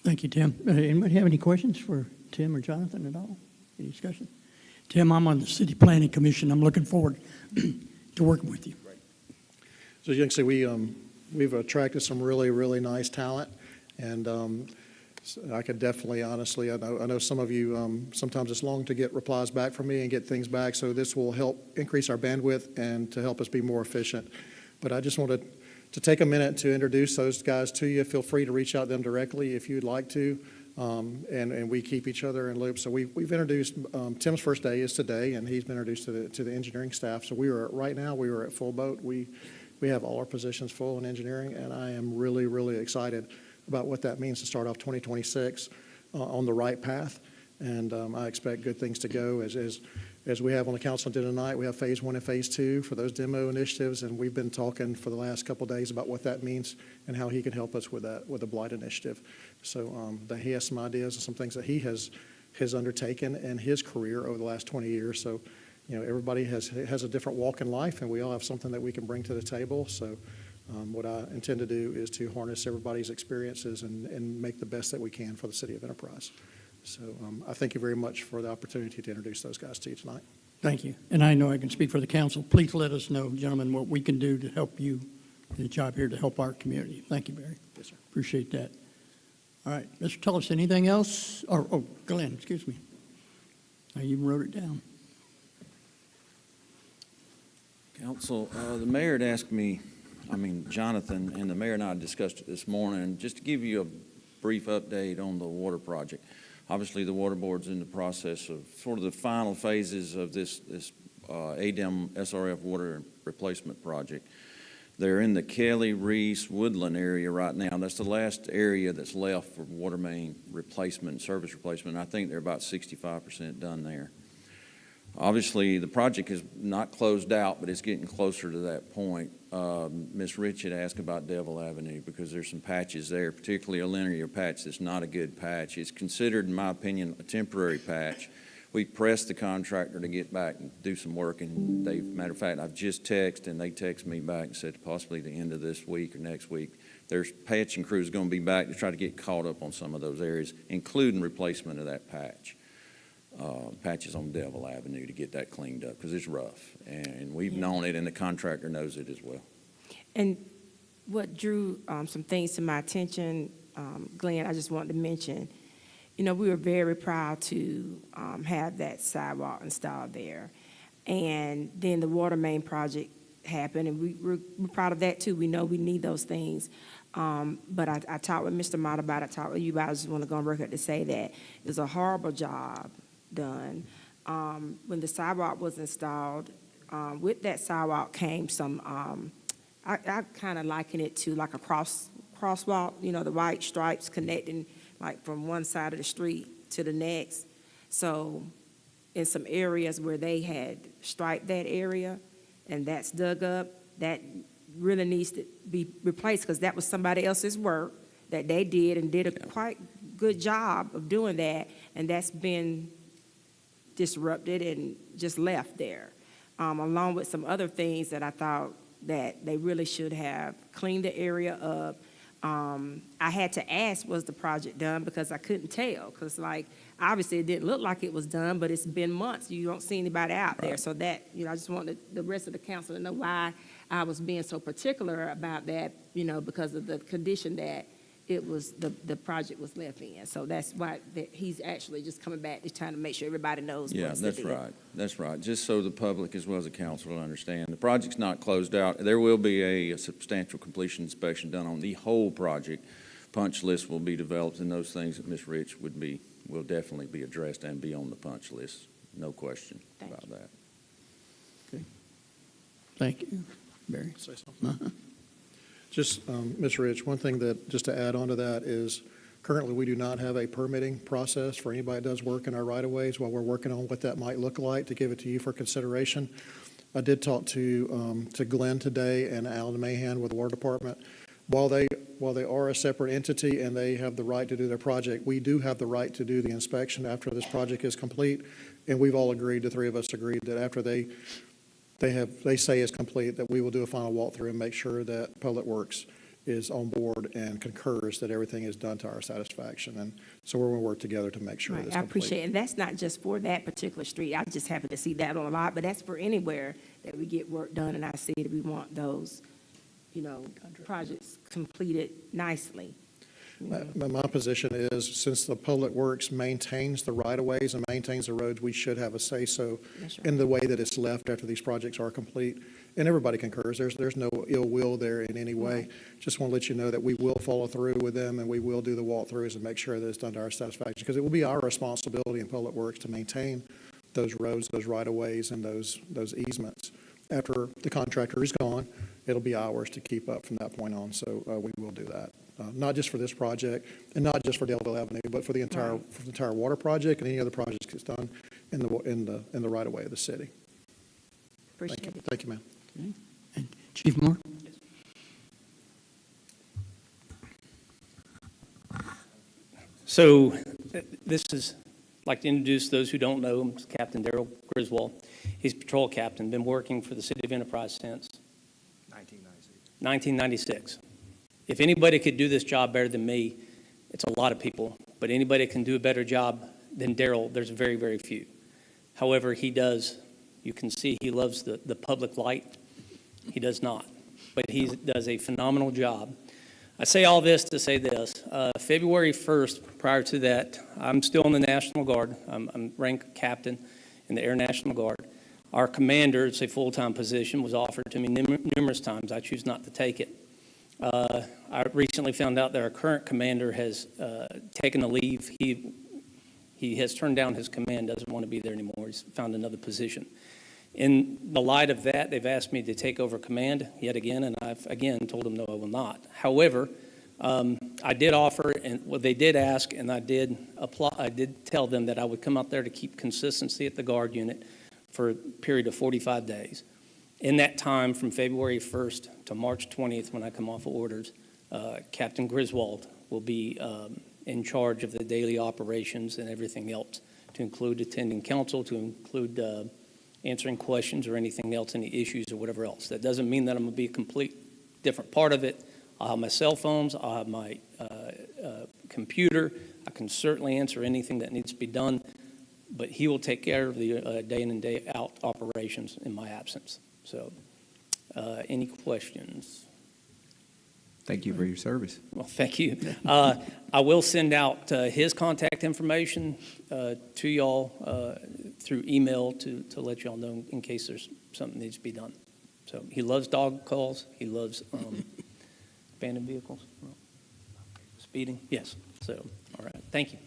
Thank you, Tim. Anybody have any questions for Tim or Jonathan at all? Any discussion? Tim, I'm on the City Planning Commission. I'm looking forward to working with you. So as you can see, we've attracted some really, really nice talent, and so I could definitely, honestly, I know some of you, sometimes it's long to get replies back from me and get things back, so this will help increase our bandwidth and to help us be more efficient. But I just wanted to take a minute to introduce those guys to you. Feel free to reach out to them directly if you'd like to, and we keep each other in loop. So we've introduced, Tim's first day is today, and he's been introduced to the engineering staff. So right now we are at full boat. We have all our positions full in engineering, and I am really, really excited about what that means to start off 2026 on the right path. And I expect good things to go. As we have on the council agenda tonight, we have phase 1 and phase 2 for those demo initiatives, and we've been talking for the last couple of days about what that means and how he can help us with that, with the blight initiative. So that he has some ideas and some things that he has undertaken in his career over the last 20 years. So, you know, everybody has a different walk in life, and we all have something that we can bring to the table. So what I intend to do is to harness everybody's experiences and make the best that we can for the city of Enterprise. So I thank you very much for the opportunity to introduce those guys to you tonight. Thank you. And I know I can speak for the council. Please let us know, gentlemen, what we can do to help you in the job here to help our community. Thank you, Barry. Yes, sir. Appreciate that. All right, Mr. Tullis, anything else? Oh, Glenn, excuse me. I even wrote it down. Council, the mayor had asked me, Jonathan and the mayor and I discussed it this morning, just to give you a brief update on the water project. Obviously, the water board's in the process of sort of the final phases of this ADEM SRF water replacement project. They're in the Kelly Reese Woodland area right now. That's the last area that's left for water main replacement, service replacement. I think they're about 65% done there. Obviously, the project is not closed out, but it's getting closer to that point. Ms. Rich had asked about Devil Avenue because there's some patches there, particularly a linear patch that's not a good patch. It's considered, in my opinion, a temporary patch. We pressed the contractor to get back and do some work, and matter of fact, I've just texted, and they text me back and said possibly the end of this week or next week, there's patching crews going to be back to try to get caught up on some of those areas, including replacement of that patch. Patches on Devil Avenue to get that cleaned up because it's rough, and we've known it, and the contractor knows it as well. And what drew some things to my attention, Glenn, I just wanted to mention, you know, we were very proud to have that sidewalk installed there. And then the water main project happened, and we're proud of that too. We know we need those things. But I talked with Mr. Mott about it, I talked with you about it. I just want to go on record to say that it was a horrible job done. When the sidewalk was installed, with that sidewalk came some, I kind of liken it to like a crosswalk, you know, the white stripes connecting like from one side of the street to the next. So in some areas where they had striped that area and that's dug up, that really needs to be replaced because that was somebody else's work that they did and did a quite good job of doing that, and that's been disrupted and just left there, along with some other things that I thought that they really should have cleaned the area up. I had to ask, was the project done? Because I couldn't tell, because like, obviously it didn't look like it was done, but it's been months. You don't see anybody out there. So that, you know, I just wanted the rest of the council to know why I was being so particular about that, you know, because of the condition that it was, the project was left in. So that's why he's actually just coming back, just trying to make sure everybody knows what's the deal. Right. That's right. Just so the public as well as the council will understand. The project's not closed out. There will be a substantial completion inspection done on the whole project punch list will be developed, and those things that Ms. Rich will definitely be addressed and be on the punch list. No question Thank about that. Thank you, Barry. Say something. Uh-huh. Just, Ms. Rich, one thing that, just to add on to that is currently we do not have a permitting process for anybody that does work in our right-of-ways. While we're working on what that might look like to give it to you for consideration. I did talk to Glenn today and Alan Mahan with the Water Department. While they are a separate entity and they have the right to do their project, we do have the right to do the inspection after this project is complete. And we've all agreed, the three of us agreed, that after they say it's complete, that we will do a final walkthrough and make sure that Public Works is on board and concurs that everything is done to our satisfaction. And so we're going to work together to make sure Right, it's I complete. appreciate it. And that's not just for that particular street. I just happen to see that on a lot, but that's for anywhere that we get work done in our city. We want those, projects completed nicely. My position is, since the Public Works maintains the right-of-ways and maintains the roads, we should have a say-so That's right. in the way that it's left after these projects are complete. And everybody concurs. There's no ill will there in any way. Right. Just want to let you know that we will follow through with them, and we will do the walkthroughs and make sure that it's done to our satisfaction, because it will be our responsibility in Public Works to maintain those roads, those right-of-ways, and those easements. After the contractor is gone, it'll be ours to keep up from that point on. So we will do that. Not just for this project, and not just for Delville Avenue, but for the entire water project and any other projects that's done in the right of way of the city. Appreciate it. Thank you, ma'am. And Chief Moore? So this is, I'd like to introduce those who don't know him, Captain Daryl Griswold. He's patrol captain, been working for the City of Enterprise since 1996. If anybody could do this job better than me, it's a lot of people, but anybody that can do a better job than Daryl, there's very, very few. However, he does, you can see he loves the public light. He does not, but he does a phenomenal job. I say all this to say this. February 1st, prior to that, I'm still in the National Guard. I'm ranked captain in the Air National Guard. Our commander, it's a full-time position, was offered to me numerous times. I choose not to take it. I recently found out that our current commander has taken a leave. He has turned down his command, doesn't want to be there anymore. He's found another position. In the light of that, they've asked me to take over command yet again, and I've again told them no, I will not. However, I did offer, and well, they did ask, and I did apply. I did tell them that I would come out there to keep consistency at the Guard unit for a period of 45 days. In that time, from February 1st to March 20th, when I come off of orders, Captain Griswold will be in charge of the daily operations and everything else, to include attending council, to include answering questions or anything else, any issues or whatever else. That doesn't mean that I'm going to be a complete different part of it. I'll have my cell phones, I'll have my computer. I can certainly answer anything that needs to be done, but he will take care of the day in and day out operations in my absence. So, any questions? Thank you for your service. Well, thank you. I will send out his contact information to y'all through email to let y'all know in case there's something needs to be done. So he loves dog calls. He loves abandoned vehicles. Speeding, yes. So, all right. Thank you.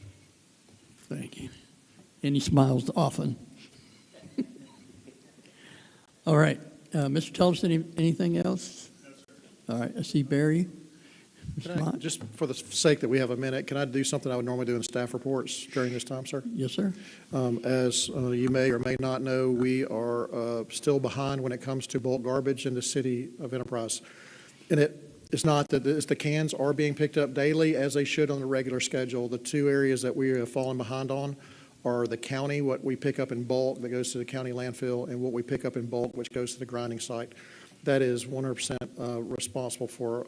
Thank you. And he smiles often. All right. Mr. Tolson, anything else? No, sir. All right. I see Barry. Just for the sake that we have a minute, can I do something I would normally do in staff reports during this time, sir? Yes, sir. As you may or may not know, we are still behind when it comes to bulk garbage in the City of Enterprise. And it's not that the cans are being picked up daily as they should on a regular schedule. The two areas that we have fallen behind on are the county, what we pick up in bulk that goes to the county landfill, and what we pick up in bulk, which goes to the grinding site. That is 100% responsible for.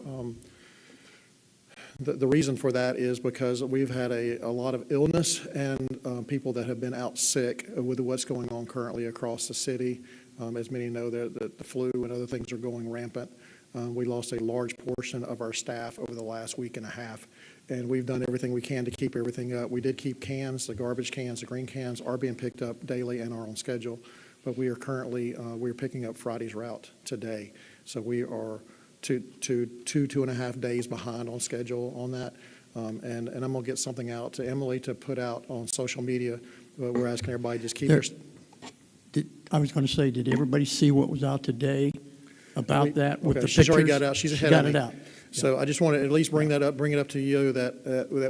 The reason for that is because we've had a lot of illness and people that have been out sick with what's going on currently across the city. As many know, the flu and other things are going rampant. We lost a large portion of our staff over the last week and a half, and we've done everything we can to keep everything up. We did keep cans, the garbage cans, the green cans are being picked up daily and are on schedule, but we are currently, we're picking up Friday's route today. So we are two and a half days behind on schedule on that. And I'm going to get something out to Emily to put out on social media. We're asking everybody to just keep their, I was going to say, did everybody see what was out today about that with okay, the she's pictures? already got it out. She's She ahead got of it me. out. So I just want to at least bring that up, bring it up to you that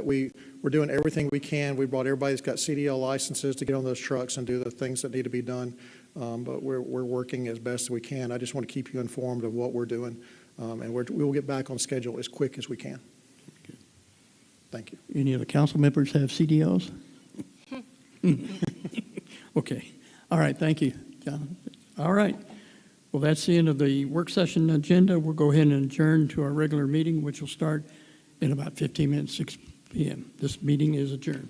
we're doing everything we can. We brought everybody that's got CDL licenses to get on those trucks and do the things that need to be done. But we're working as best as we can. I just want to keep you informed of what we're doing. And we will get back on schedule as quick as we can. Thank you. Any of the council members have CDLs? Okay. All right, thank you, John. All right. Well, that's the end of the work session agenda. We'll go ahead and adjourn to our regular meeting, which will start in about 15 minutes, 6 p.m. This meeting is adjourned.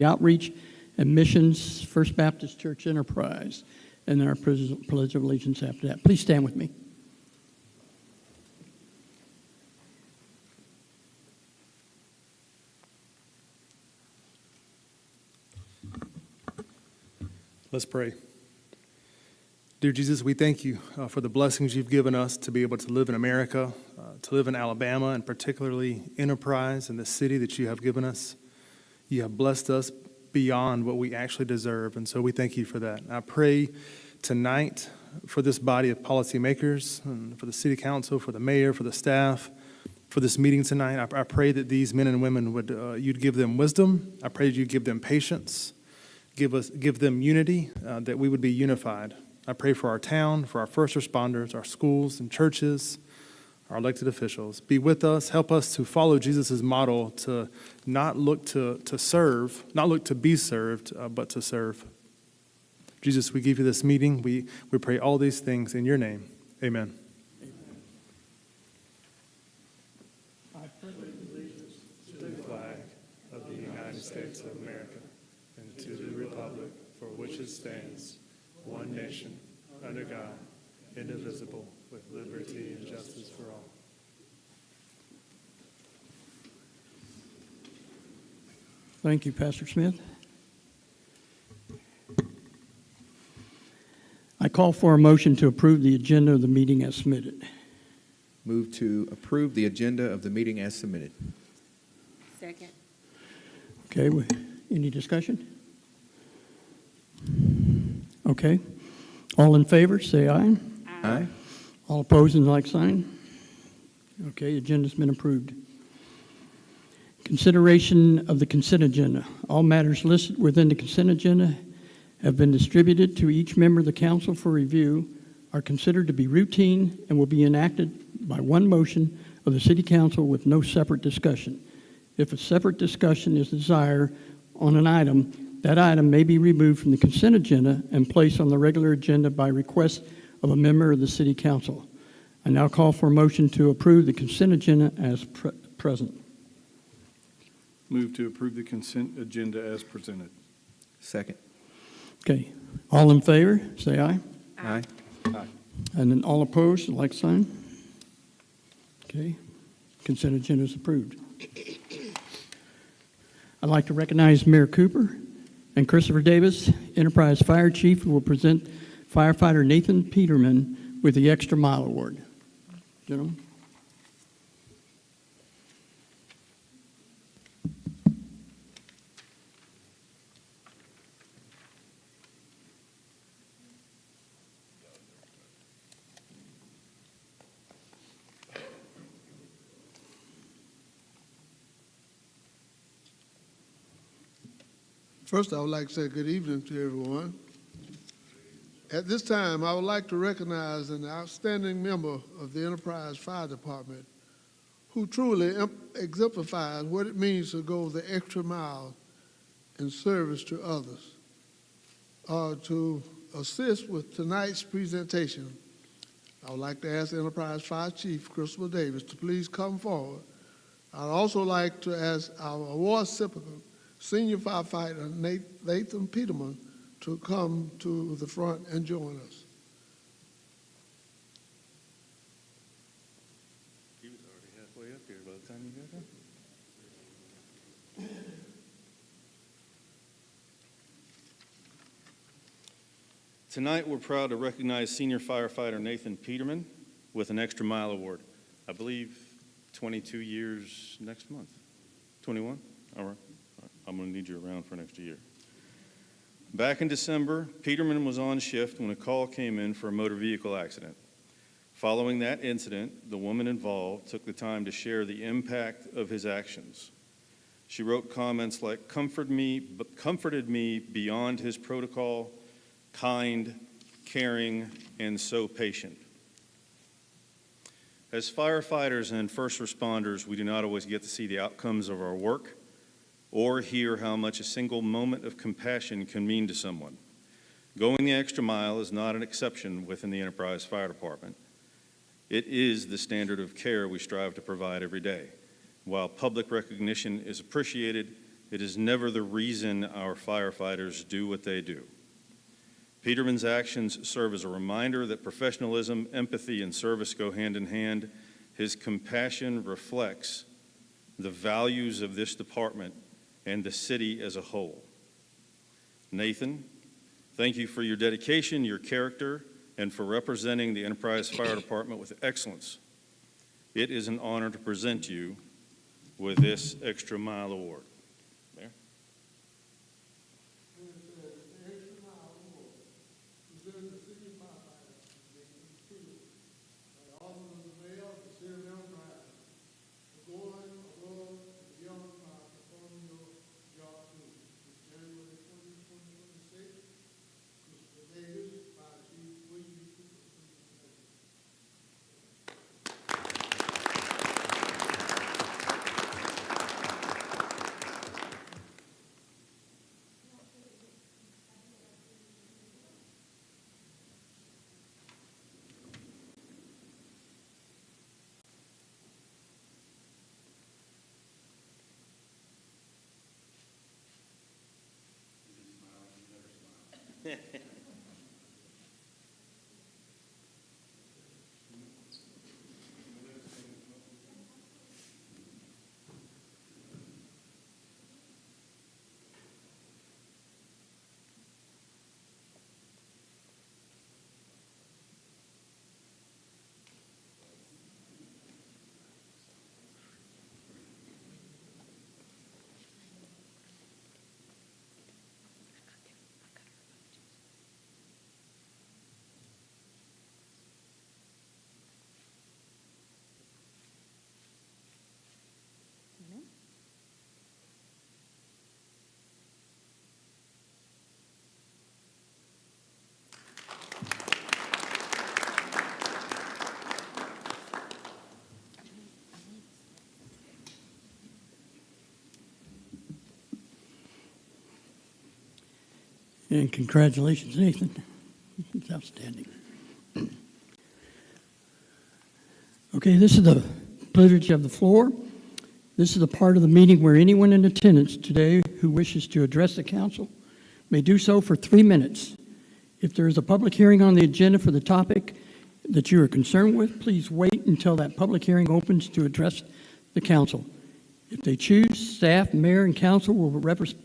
Outreach and Missions First Baptist Church Enterprise, and our Pledge of Allegiance after that. Please stand with me. Let's pray. Dear Jesus, we thank you for the blessings you've given us to be able to live in America, to live in Alabama, and particularly Enterprise in the city that you have given us. You have blessed us beyond what we actually deserve, and so we thank you for that. I pray tonight for this body of policymakers, and for the city council, for the mayor, for the staff, for this meeting tonight. I pray that these men and women would, you'd give them wisdom. I pray that you'd give them patience, give them unity, that we would be unified. I pray for our town, for our first responders, our schools and churches, our elected officials. Be with us. Help us to follow Jesus' model, to not look to serve, not look to be served, but to serve. Jesus, we give you this meeting. We pray all these things in your name. Amen. I pledge allegiance to the flag of the United States of America and to the republic for which it stands, one nation, under God, indivisible, with liberty and justice for all. Thank you, Pastor Smith. I call for a motion to approve the agenda of the meeting as submitted. Move to approve the agenda of the meeting as submitted. Second. Okay, any discussion? Okay. All in favor, say aye. Aye. All opposed, and like sign. Okay, agenda's been approved. Consideration of the consent agenda. All matters listed within the consent agenda have been distributed to each member of the council for review, are considered to be routine, and will be enacted by one motion of the city council with no separate discussion. If a separate discussion is desired on an item, that item may be removed from the consent agenda and placed on the regular agenda by request of a member of the city council. I now call for a motion to approve the consent agenda as present. Move to approve the consent agenda as presented. Second. Okay, all in favor, say aye. Aye. Aye. And then all opposed, like sign. Okay, consent agenda is approved. I'd like to recognize Mayor Cooper and Christopher Davis, Enterprise Fire Chief, who will present firefighter Nathan Peterman with the Extra Mile Award. Gentlemen. First, I would like to say good evening to everyone. At this time, I would like to recognize an outstanding member of the Enterprise Fire Department who truly exemplifies what it means to go the extra mile in service to others. To assist with tonight's presentation, I would like to ask Enterprise Fire Chief Christopher Davis to please come forward. I'd also like to ask our award recipient, Senior Firefighter Nathan Peterman, to come to the front and join us. He was already halfway up here by the time you got here. Tonight, we're proud to recognize Senior Firefighter Nathan Peterman with an Extra Mile Award. I believe 22 years next month. 21? All right. I'm going to need you around for an extra year. Back in December, Peterman was on shift when a call came in for a motor vehicle accident. Following that incident, the woman involved took the time to share the impact of his actions. She wrote comments like, comforted me beyond his protocol, kind, caring, and so patient. As firefighters and first responders, we do not always get to see the outcomes of our work or hear how much a single moment of compassion can mean to someone. Going the extra mile is not an exception within the Enterprise Fire Department. It is the standard of care we strive to provide every day. While public recognition is appreciated, It is never the reason our firefighters do what they do. Peterman's actions serve as a reminder that professionalism, empathy, and service go hand in hand. His compassion reflects the values of this department and the city as a whole. Nathan, thank you for your dedication, your character, and for representing the Enterprise Fire Department with excellence. It is an honor to present you with this Extra Mile Award. Mayor? And congratulations, Nathan. It's outstanding. Okay, this is the privilege of the floor. This is the part of the meeting where anyone in attendance today who wishes to address the council may do so for 3 minutes. If there is a public hearing on the agenda for the topic that you are concerned with, please wait until that public hearing opens to address the council. If they choose, staff, mayor, and council will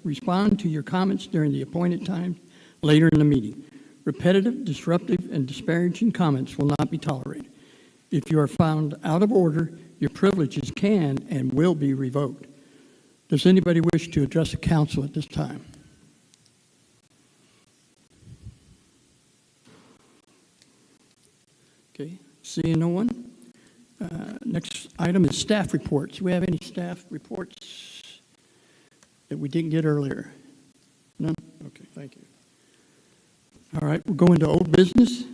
respond to your comments during the appointed time later in the meeting. Repetitive, disruptive, and disparaging comments will not be tolerated. If you are found out of order, your privileges can and will be revoked. Does anybody wish to address the council at this time? Okay, seeing no one. Next item is staff reports. Do we have any staff reports that we didn't get earlier? None? Okay, thank you. All right, we'll go into old business.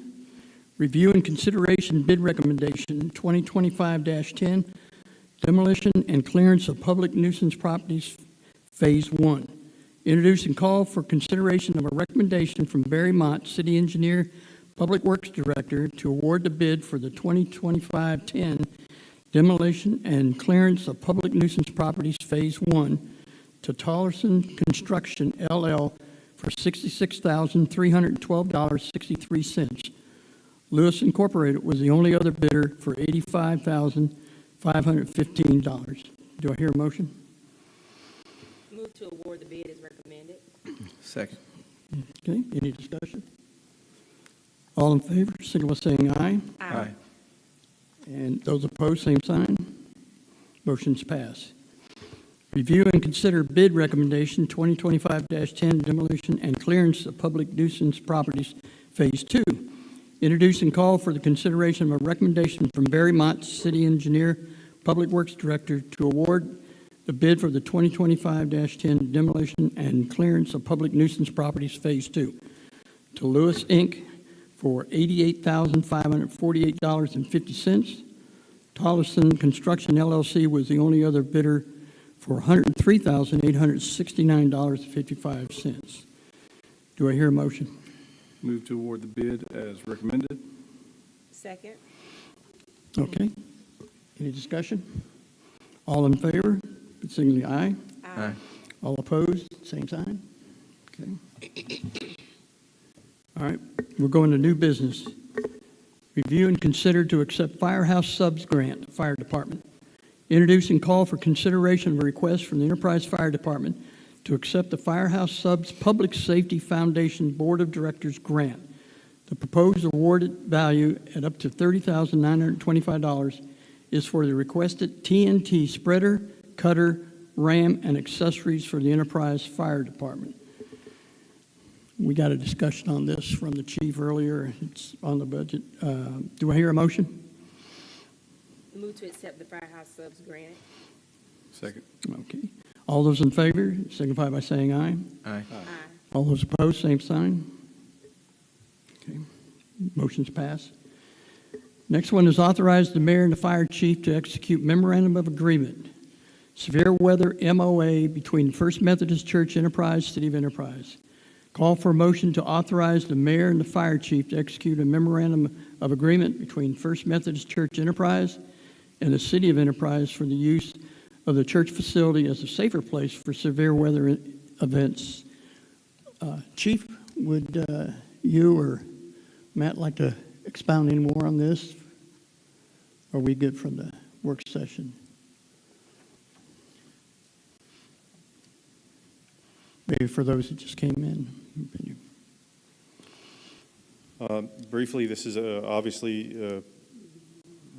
Review and consideration bid recommendation 2025-10, demolition and clearance of public nuisance properties, Phase 1. Introduce and call for consideration of a recommendation from Barry Mott, City Engineer, Public Works Director, to award the bid for the 2025-10 demolition and clearance of public nuisance properties, Phase 1, to Tollerson Construction, LL, for $66,312.63. Lewis Incorporated was the only other bidder for $85,515. Do I hear a motion? Move to award the bid as recommended. Second. Okay, any discussion? All in favor, signal by saying aye. Aye. And those opposed, same sign. Motion's passed. Review and consider bid recommendation 2025-10 demolition and clearance of public nuisance properties, Phase 2. Introduce and call for the consideration of a recommendation from Barry Mott, City Engineer, Public Works Director, to award the bid for the 2025-10 demolition and clearance of public nuisance properties, Phase 2, to Lewis, Inc., for $88,548.50. Tollerson Construction, LLC, was the only other bidder for $103,869.55. Do I hear a motion? Move to award the bid as recommended. Second. Okay. Any discussion? All in favor, signal aye. Aye. All opposed, same sign? Okay. All right, we're going to new business. Review and consider to accept Firehouse Subs Grant, Fire Department. Introduce and call for consideration of a request from the Enterprise Fire Department to accept the Firehouse Subs Public Safety Foundation Board of Directors grant. The proposed awarded value at up to $30,925 is for the requested TNT spreader, cutter, ram, and accessories for the Enterprise Fire Department. We got a discussion on this from the chief earlier. It's on the budget. Do I hear a motion? Move to accept the Firehouse Subs grant. Second. Okay. All those in favor signify by saying aye. Aye. Aye. All those opposed, same sign. Okay. Motion's passed. Next one is authorize the mayor and the fire chief to execute memorandum of agreement, severe weather MOA between First Methodist Church Enterprise, City of Enterprise. Call for a motion to authorize the mayor and the fire chief to execute a memorandum of agreement between First Methodist Church Enterprise and the City of Enterprise for the use of the church facility as a safer place for severe weather events. Chief, would you or Matt like to expound any more on this? Are we good from the work session? Maybe for those that just came in. Briefly, this is obviously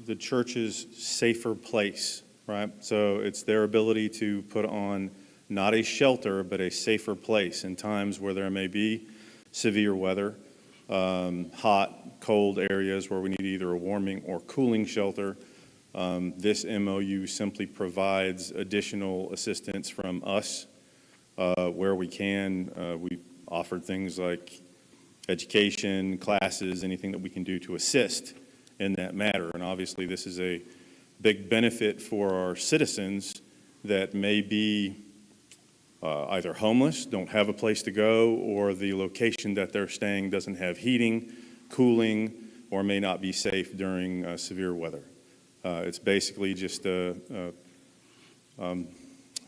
the church's safer place, right? So it's their ability to put on not a shelter, but a safer place in times where there may be severe weather, hot, cold areas where we need either a warming or cooling shelter. This MOU simply provides additional assistance from us where we can. We've offered things like education, classes, anything that we can do to assist in that matter. And obviously, this is a big benefit for our citizens that may be either homeless, don't have a place to go, or the location that they're staying doesn't have heating, cooling, or may not be safe during severe weather. It's basically just a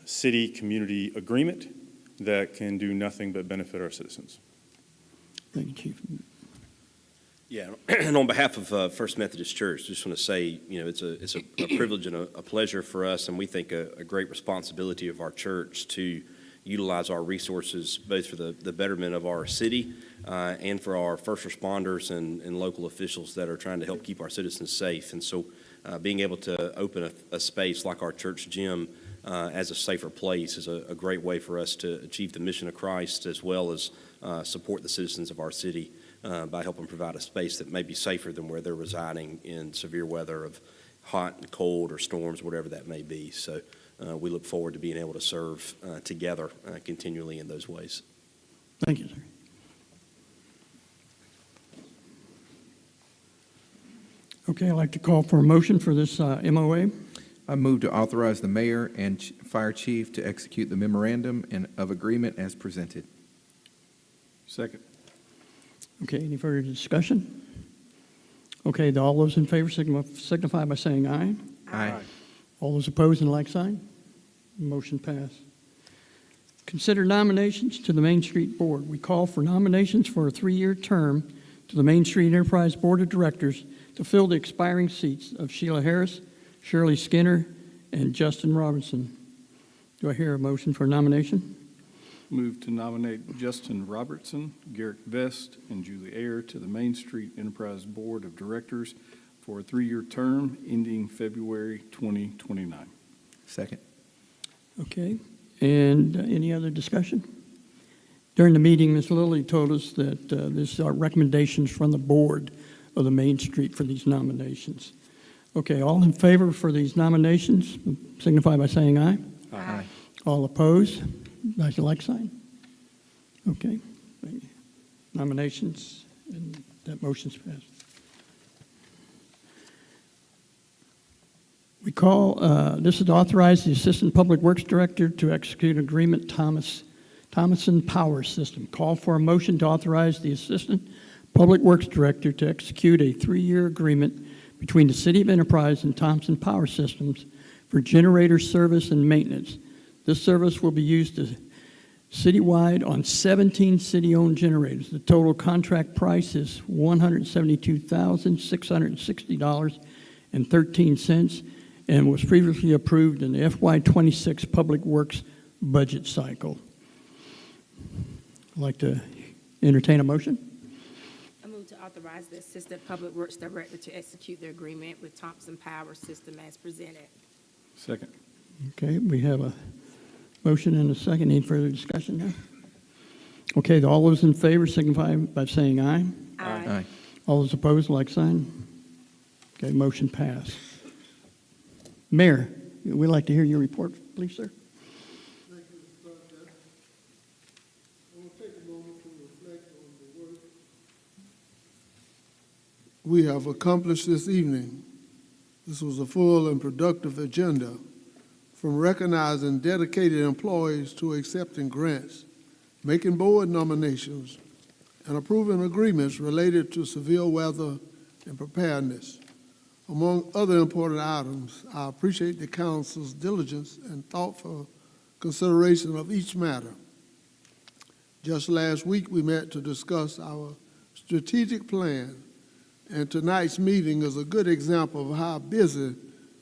city-community agreement that can do nothing but benefit our citizens. Thank you, Chief. Yeah, and on behalf of First Methodist Church, just want to say, you know, it's a privilege and a pleasure for us, and we think a great responsibility of our church to utilize our resources both for the betterment of our city and for our first responders and local officials that are trying to help keep our citizens safe. And so being able to open a space like our church gym as a safer place is a great way for us to achieve the mission of Christ as well as support the citizens of our city by helping provide a space that may be safer than where they're residing in severe weather of hot and cold or storms, whatever that may be. So we look forward to being able to serve together continually in those ways. Thank you, sir. Okay, I'd like to call for a motion for this MOA. I move to authorize the mayor and fire chief to execute the memorandum of agreement as presented. Second. Okay, any further discussion? Okay, all those in favor signify by saying aye. Aye. All those opposed and like sign? Motion passed. Consider nominations to the Main Street Board. We call for nominations for a 3-year term to the Main Street Enterprise Board of Directors to fill the expiring seats of Sheila Harris, Shirley Skinner, and Justin Robertson. Do I hear a motion for nomination? Move to nominate Justin Robertson, Garrick Vest, and Julie Ayer to the Main Street Enterprise Board of Directors for a 3-year term ending February 2029. Second. Okay, and any other discussion? During the meeting, Ms. Lilly told us that these are recommendations from the board of the Main Street for these nominations. Okay, all in favor for these nominations, signify by saying aye. Aye. All opposed, by the like sign. Okay, thank you. Nominations, and that motion's passed. We call, this is to authorize the Assistant Public Works Director to execute agreement Thomason Power System. Call for a motion to authorize the Assistant Public Works Director to execute a 3-year agreement between the City of Enterprise and Thompson Power Systems for generator service and maintenance. This service will be used to citywide on 17 city-owned generators. The total contract price is $172,660.13 and was previously approved in the FY26 Public Works budget cycle. I'd like to entertain a motion. I move to authorize the Assistant Public Works Director to execute the agreement with Thompson Power System as presented. Second. Okay, we have a motion and a second. Any further discussion now? Okay, all those in favor signify by saying aye. Aye. All those opposed, like sign. Okay, motion passed. Mayor, we'd like to hear your report, please, sir. Thank you, Mr. President. I want to take a moment to reflect on the work we have accomplished this evening. This was a full and productive agenda, from recognizing dedicated employees to accepting grants, making board nominations, and approving agreements related to severe weather and preparedness. Among other important items, I appreciate the council's diligence and thoughtful consideration of each matter. Just last week, we met to discuss our strategic plan, and tonight's meeting is a good example of how busy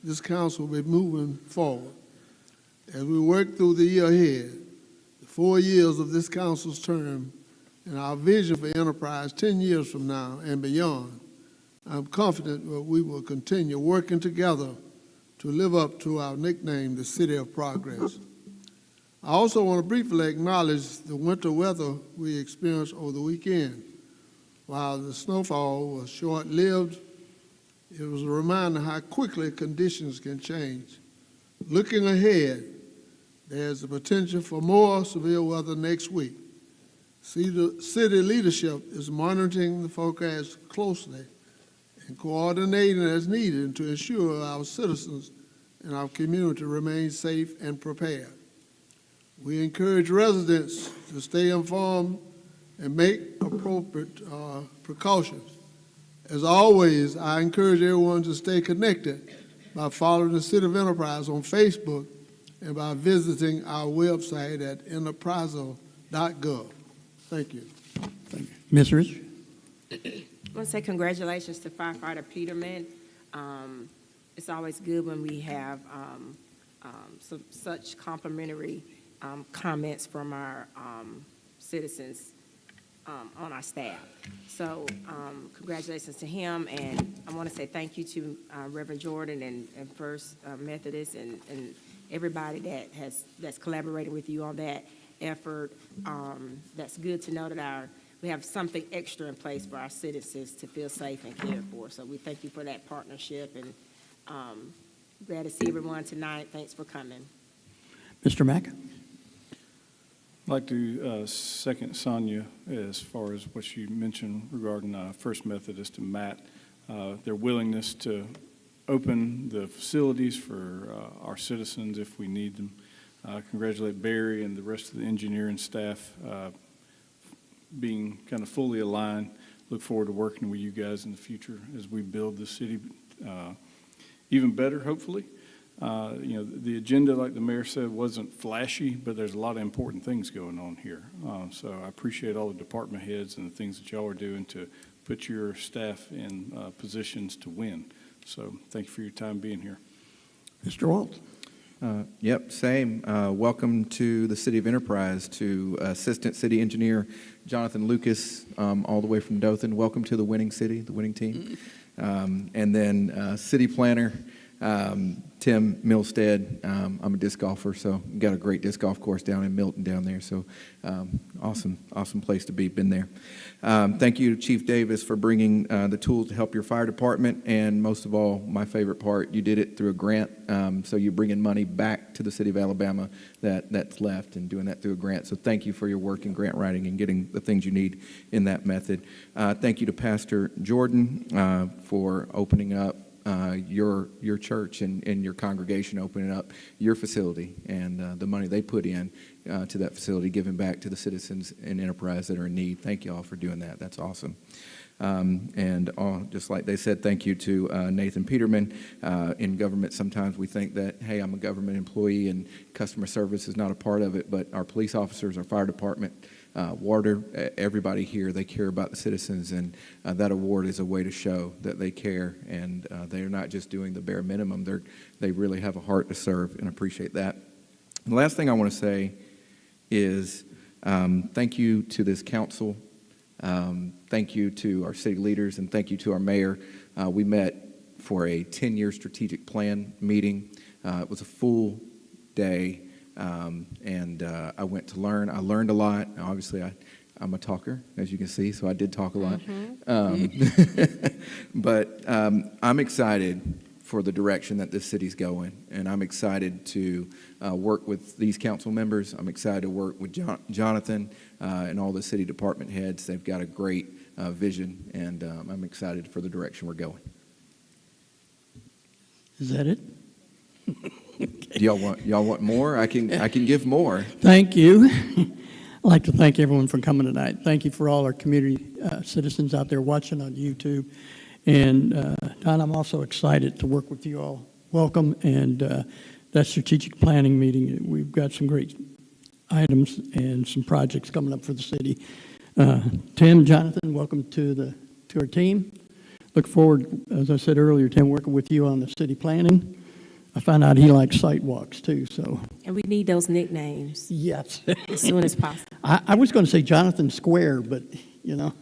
this council will be moving forward. As we work through the year ahead, the 4 years of this council's term, and our vision for Enterprise 10 years from now and beyond, I'm confident that we will continue working together to live up to our nickname, the City of Progress. I also want to briefly acknowledge the winter weather we experienced over the weekend. While the snowfall was short-lived, it was a reminder how quickly conditions can change. Looking ahead, there's the potential for more severe weather next week. City leadership is monitoring the forecast closely and coordinating as needed to ensure our citizens and our community remain safe and prepared. We encourage residents to stay informed and make appropriate precautions. As always, I encourage everyone to stay connected by following the City of Enterprise on Facebook and by visiting our website at enterprise.gov. Thank you. Thank you. Ms. Rich? I want to say congratulations to firefighter Peterman. It's always good when we have such complimentary comments from our citizens on our staff. So congratulations to him, and I want to say thank you to Reverend Jordan and First Methodist and everybody that's collaborating with you on that effort. That's good to know that we have something extra in place for our citizens to feel safe and cared for. So we thank you for that partnership, and glad to see everyone tonight. Thanks for coming. Mr. Mack? I'd like to second Sonia as far as what you mentioned regarding First Methodist and Matt, their willingness to open the facilities for our citizens if we need them. Congratulate Barry and the rest of the engineering staff being kind of fully aligned. Look forward to working with you guys in the future as we build the city even better, hopefully. The agenda, like the mayor said, wasn't flashy, but there's a lot of important things going on here. So I appreciate all the department heads and the things that y'all are doing to put your staff in positions to win. So thank you for your time being here. Mr. Waltz? Yep, same. Welcome to the City of Enterprise, to Assistant City Engineer Jonathan Lucas, all the way from Dothan. Welcome to the winning city, the winning team. And then City Planner Tim Milstead. I'm a disc golfer, so got a great disc golf course down in Milton down there. So awesome place to be. Been there. Thank you to Chief Davis for bringing the tools to help your fire department, and most of all, my favorite part, you did it through a grant. So you're bringing money back to the city of Alabama that's left, and doing that through a grant. So thank you for your work in grant writing and getting the things you need in that method. Thank you to Pastor Jordan for opening up your church and your congregation, opening up your facility and the money they put in to that facility, giving back to the citizens in Enterprise that are in need. Thank you all for doing that. That's awesome. And just like they said, thank you to Nathan Peterman. In government, sometimes we think that, hey, I'm a government employee and customer service is not a part of it, but our police officers, our fire department, water, everybody here, they care about the citizens, and that award is a way to show that they care, and they're not just doing the bare minimum. They really have a heart to serve, and appreciate that. The last thing I want to say is thank you to this council. Thank you to our city leaders, and thank you to our mayor. We met for a 10-year strategic plan meeting. It was a full day, and I went to learn. I learned a lot. Obviously, I'm a talker, as you can see, so I did talk a lot. But I'm excited for the direction that this city's going, and I'm excited to work with these council members. I'm excited to work with Jonathan and all the city department heads. They've got a great vision, and I'm excited for the direction we're going. Is that it? Do y'all want more? I can give more. Thank you. I'd like to thank everyone for coming tonight. Thank you for all our community citizens out there watching on YouTube. And Don, I'm also excited to work with you all. Welcome, and that strategic planning meeting, we've got some great items and some projects coming up for the city. Tim, Jonathan, welcome to our team. Look forward, as I said earlier, Tim, working with you on the city planning. I found out he likes site walks too, so. And we need those nicknames. Yes. As soon as possible. I was going to say Jonathan Square, but, you know.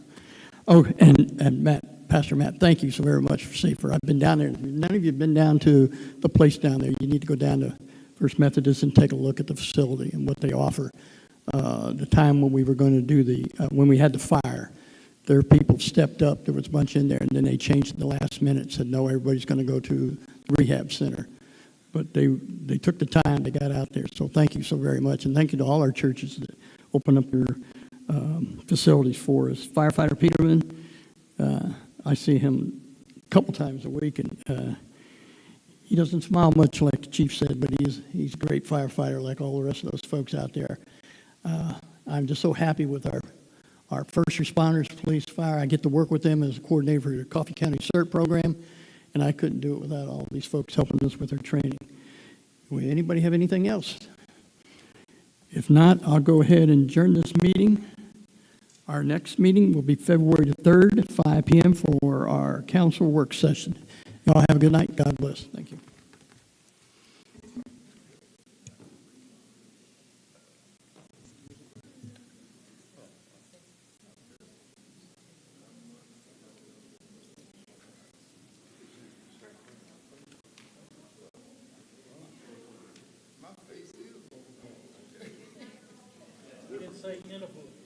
Oh, and Matt, Pastor Matt, thank you so very much for Safer. I've been down there. None of you have been down to the place down there. You need to go down to First Methodist and take a look at the facility and what they offer. The time when we were going to do when we had the fire, their people stepped up. There was a bunch in there, and then they changed at the last minute, said, no, everybody's going to go to the rehab center. But they took the time, they got out there. So thank you so very much. And thank you to all our churches that open up their facilities for us. Firefighter Peterman, I see him a couple times a week, and he doesn't smile much like the chief said, but he's a great firefighter like all the rest of those folks out there. I'm just so happy with our first responders, police, fire. I get to work with them as a coordinator for the Coffee County CERT program, and I couldn't do it without all these folks helping us with their training. Will anybody have anything else? If not, I'll go ahead and adjourn this meeting. Our next meeting will be February the 3rd at 5 p.m. for our council work session. Y'all have a good night. God bless. Thank you. Say in a book.